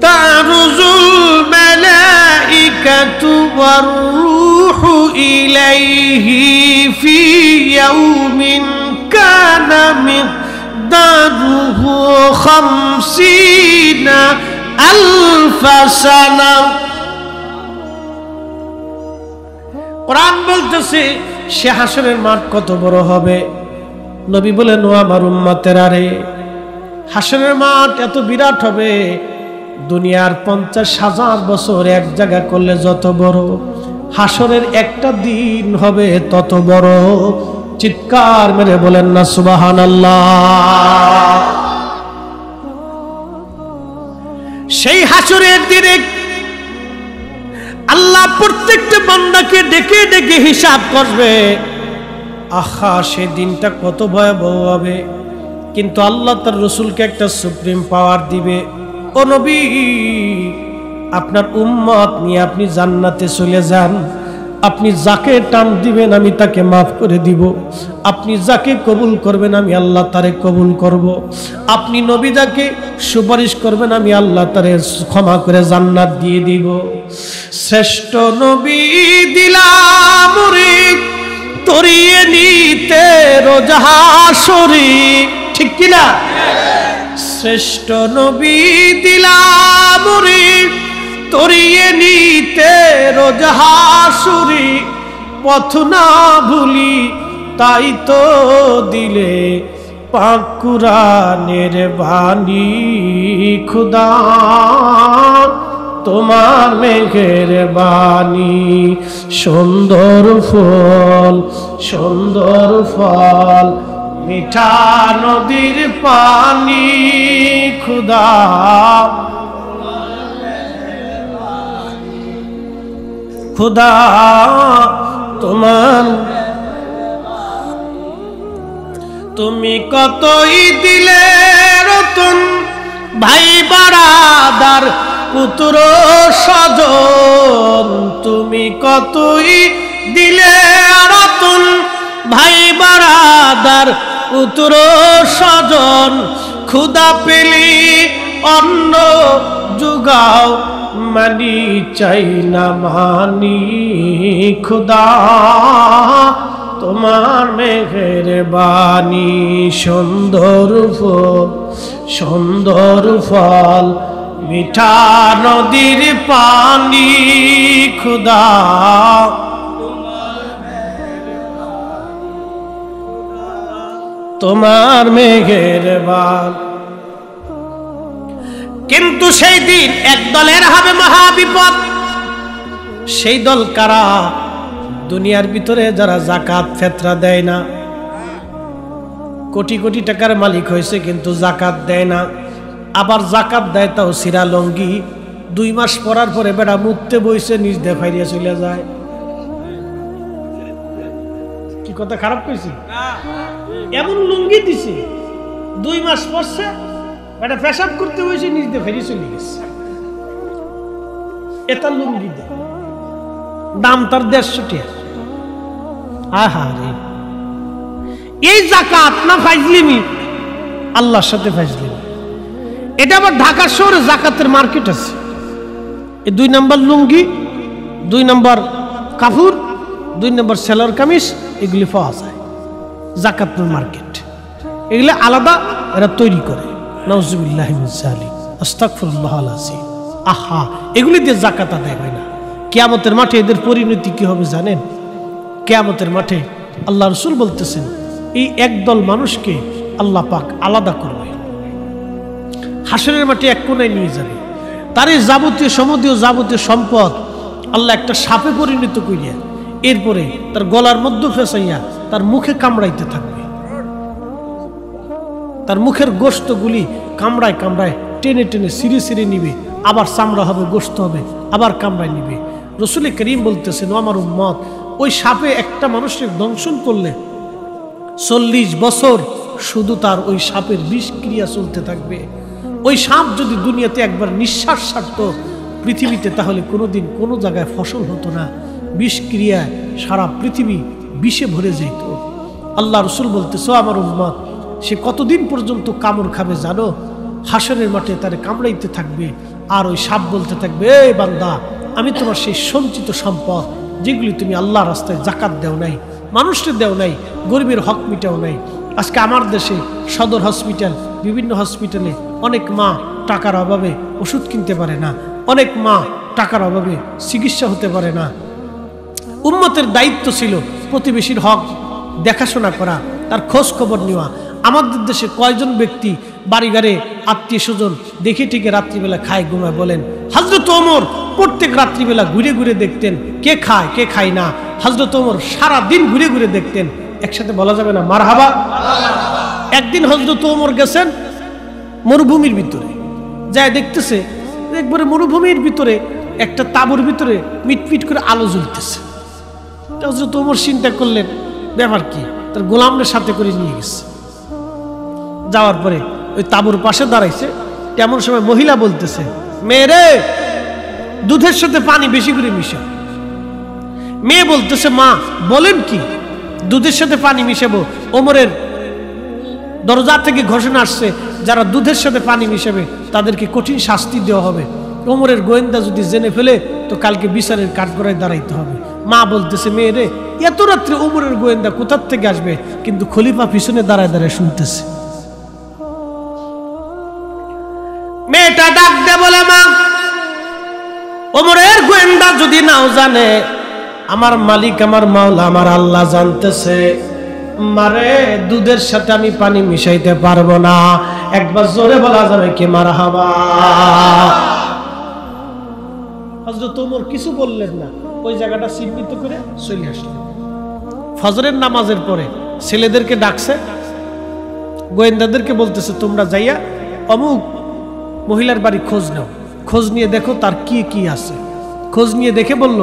তারুজুল মালাইকাতু ওয়ার রূহু ইলাইহি ফি ইয়াউমিন কানা মিকদারুহু 50 আলফা সানা। কোরআন বলতেছে সে হাসরের মাঠ কত বড় হবে। নবী বলেন, ও আমার উম্মতেরা রে, হাসরের মাঠ এত বিরাট হবে, দুনিয়ার 50,000 বছর এক জায়গা করলে যত বড়, হাসরের একটা দিন হবে তত বড়। চিৎকার মেরে বলেন না সুবহানাল্লাহ। সেই হাসরের দিনে আল্লাহ প্রত্যেকটা বান্দাকে ডেকে ডেকে হিসাব করবে। আহা, সে দিনটা কত ভয়াবহ হবে। কিন্তু আল্লাহ তার রসুলকে একটা সুপ্রিম পাওয়ার দিবে, ও নবী, আপনার উম্মত নিয়ে আপনি জান্নাতে চলে যান। আপনি যাকে টান দিবেন আমি তাকে মাফ করে দিব, আপনি যাকে কবুল করবেন আমি আল্লাহ তারে কবুল করব, আপনি নবী যাকে সুপারিশ করবেন আমি আল্লাহ তারে ক্ষমা করে জান্নাত দিয়ে দিব। শ্রেষ্ঠ নবী দিলাম রে তরিয়ে নিতে রোজ হাসরে, ঠিক কিনা? শ্রেষ্ঠ নবী দিলাম রে তরিয়ে নিতে রোজ হাসরে, পথ না ভুলি তাই তো দিলে পাক কুরআনের বাণী। খুদা তোমার মেঘের বাণী, সুন্দর ফুল সুন্দর ফল, মিঠা নদীর পানি। খুদা খুদা তোমার, তুমি কতই দিলে রতন ভাই বারাদার পুত্র স্বজন, তুমি কতই দিলে রতন ভাই বারাদার পুত্র স্বজন। খুদা পেলি অন্ন জুগাও মানি চাই না মানি। খুদা তোমার মেঘের বাণী, সুন্দর ফুল সুন্দর ফল, মিঠা নদীর পানি। খুদা তোমার মেঘের বাণ। কিন্তু সেই দিন এক দলের হবে মহাবিপদ। সেই দল কারা? দুনিয়ার ভিতরে যারা জাকাত ফেতরা দেয় না, কোটি কোটি টাকার মালিক হয়েছে কিন্তু জাকাত দেয় না। আবার জাকাত দেয় তাও সিরা লঙ্গি, 2 মাস পরার পরে বেড়া মুততে বইছে নিজ দেখাইয়া চলে যায়। কি কথা খারাপ কইছি? এমন লুঙ্গি দিছে 2 মাস পরছে, বেটা পেশাব করতে বইছে নিজ দেখাইয়া চলে গেছে। এটা লুঙ্গি দেয়, দাম তার 150 টাকা। আহারে, এই জাকাত না ফাইজলিমি? আল্লাহর সাথে ফাইজলিমি। এটা আবার ঢাকা শহরে জাকাতের মার্কেট আছে। এই 2 নম্বর লুঙ্গি, 2 নম্বর কাপড়, 2 নম্বর সেলার কামিজ, এগুলি পাওয়া যায় জাকাতের মার্কেট। এগুলি আলাদা এরা তৈরি করে। নাউজুবিল্লাহি মিন যালিক, আস্তাগফিরুল্লাহ আল-আযীম। আহা, এগুলি দিয়ে জাকাত আদায় হয় না। কিয়ামতের মাঠে এদের পরিণতি কি হবে জানেন? কিয়ামতের মাঠে আল্লাহ রাসূল বলতেছেন, এই একদল মানুষকে আল্লাহ পাক আলাদা করবে, হাসরের মাঠে এক কোণায় নিয়ে যাবে। তার এই যাবতীয় সমুদীয় যাবতীয় সম্পদ আল্লাহ একটা সাপে পরিণত করিয়া এরপরে তার গলার মধ্যে ফেসাইয়া তার মুখে কামড়াইতে থাকবে। তার মুখের গোশতগুলি কামড়ায় কামড়ায় টেনে টেনে সিঁড়ে সিঁড়ে নিবে, আবার চামড়া হবে, গোশত হবে, আবার কামড়ায় নিবে। রাসূল করিম বলতেছেন, আমার উম্মত ওই সাপে একটা মানুষকে দংশন করলে 40 বছর শুধু তার ওই সাপের বিষক্রিয়া চলতে থাকবে। ওই সাপ যদি দুনিয়াতে একবার নিঃশ্বাস ছাড়তো পৃথিবীতে, তাহলে কোনোদিন কোনো জায়গায় ফসল হতো না। বিষক্রিয়ায় সারা পৃথিবী বিষে ভরে যেত। আল্লাহ রাসূল বলতেছে, আমার উম্মত সে কতদিন পর্যন্ত কামড় খাবে জানো? হাসরের মাঠে তারে কামড়াইতে থাকবে, আর ওই সাপ বলতে থাকবে, এই বান্দা, আমি তোমার সেই সঞ্চিত সম্পদ যেগুলি তুমি আল্লাহ রাস্তায় জাকাত দেও নাই, মানুষকে দেও নাই, গরিবের হক মিটাও নাই। আজকে আমার দেশে সদর হসপিটাল, বিভিন্ন হসপিটালে অনেক মা টাকার অভাবে ওষুধ কিনতে পারে না, অনেক মা টাকার অভাবে চিকিৎসা হতে পারে না। উম্মতের দায়িত্ব ছিল প্রতিবেশীর হক দেখাশোনা করা, তার খোঁজ খবর নেওয়া। আমাদের দেশে কয়জন ব্যক্তি বাড়িঘরে আত্মীয় স্বজন দেখে ঠেকে রাত্রিবেলা খায় ঘুমায়? বলেন। হযরত ওমর প্রত্যেক রাত্রিবেলা ঘুরে ঘুরে দেখতেন কে খায় কে খায় না। হযরত ওমর সারা দিন ঘুরে ঘুরে দেখতেন। একসাথে বলা যাবে না মারহাবা? একদিন হযরত ওমর গেছেন মরুভূমির ভিতরে, যায় দেখতেছে একবারে মরুভূমির ভিতরে একটা তাঁবুর ভিতরে মিটমিট করে আলো জ্বলতেছে। হযরত ওমর চিন্তা করলেন, ব্যাপার কি? তার গোলামদের সাথে করে নিয়ে গেছে। যাওয়ার পরে ওই তাঁবুর পাশে দাঁড়াইছে। তেমন সময় মহিলা বলতেছে, মেয়েরে, দুধের সাথে পানি বেশি করে মিশাও। মেয়ে বলতেছে, মা বলেন কি, দুধের সাথে পানি মিশাবো? ওমরের দরজা থেকে ঘোষণা আসছে, যারা দুধের সাথে পানি মিশাবে তাদেরকে কঠিন শাস্তি দেওয়া হবে। ওমরের গোয়েন্দা যদি জেনে ফেলে তো কালকে বিচারের কাঠগড়ায় দাঁড়াইতে হবে। মা বলতেছে, মেয়েরে, এত রাত্রে ওমরের গোয়েন্দা কোথার থেকে আসবে? কিন্তু খলিফা পিছনে দাঁড়ায় দাঁড়ায় শুনতেছে। মেয়েটা ডাক দে বলে, মা, ওমরের গোয়েন্দা যদি নাও জানে, আমার মালিক, আমার মাওলা, আমার আল্লাহ জানতেছে। মারে, দুধের সাথে আমি পানি মিশাইতে পারবো না। একবার জোরে বলা যাবে কি মারহাবা? হযরত ওমর কিছু বললেন না, ওই জায়গাটা চিহ্নিত করে চলে আসলেন। ফজরের নামাজের পরে ছেলেদেরকে ডাকছে, গোয়েন্দাদেরকে বলতেছে, তোমরা যাইয়া অমুক মহিলার বাড়ি খোঁজ নাও, খোঁজ নিয়ে দেখো তার কি কি আছে। খোঁজ নিয়ে দেখে বলল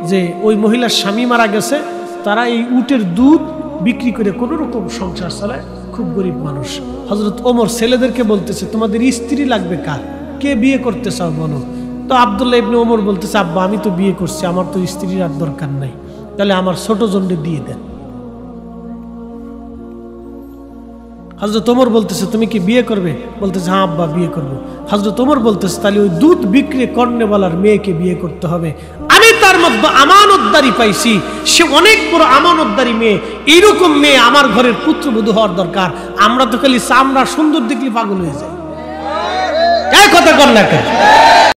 যে ওই মহিলার স্বামী মারা গেছে, তারা এই উটের দুধ বিক্রি করে কোনো রকম সংসার চালায়, খুব গরিব মানুষ। হযরত ওমর ছেলেদেরকে বলতেছে, তোমাদের স্ত্রী লাগবে কার? কে বিয়ে করতে চাও বলো? তো আব্দুল্লাহ ইবনে ওমর বলতেছে, আব্বা, আমি তো বিয়ে করছি, আমার তো স্ত্রীর আর দরকার নাই, তাহলে আমার ছোট জনকে দিয়ে দেন। হযরত ওমর বলতেছে, তুমি কি বিয়ে করবে? বলতেছে, হ্যাঁ আব্বা, বিয়ে করবো। হযরত ওমর বলতেছে, তাহলে ওই দুধ বিক্রি কর্নেওয়ালার মেয়েকে বিয়ে করতে হবে। আমি তার মধ্যে আমানতদারি পাইছি, সে অনেক বড় আমানতদারি মেয়ে। এইরকম মেয়ে আমার ঘরের পুত্রবধূ হওয়ার দরকার। আমরা তো খালি চামড়া সুন্দর দেখলে পাগল হয়ে যাই। এই কথা কর না কেন?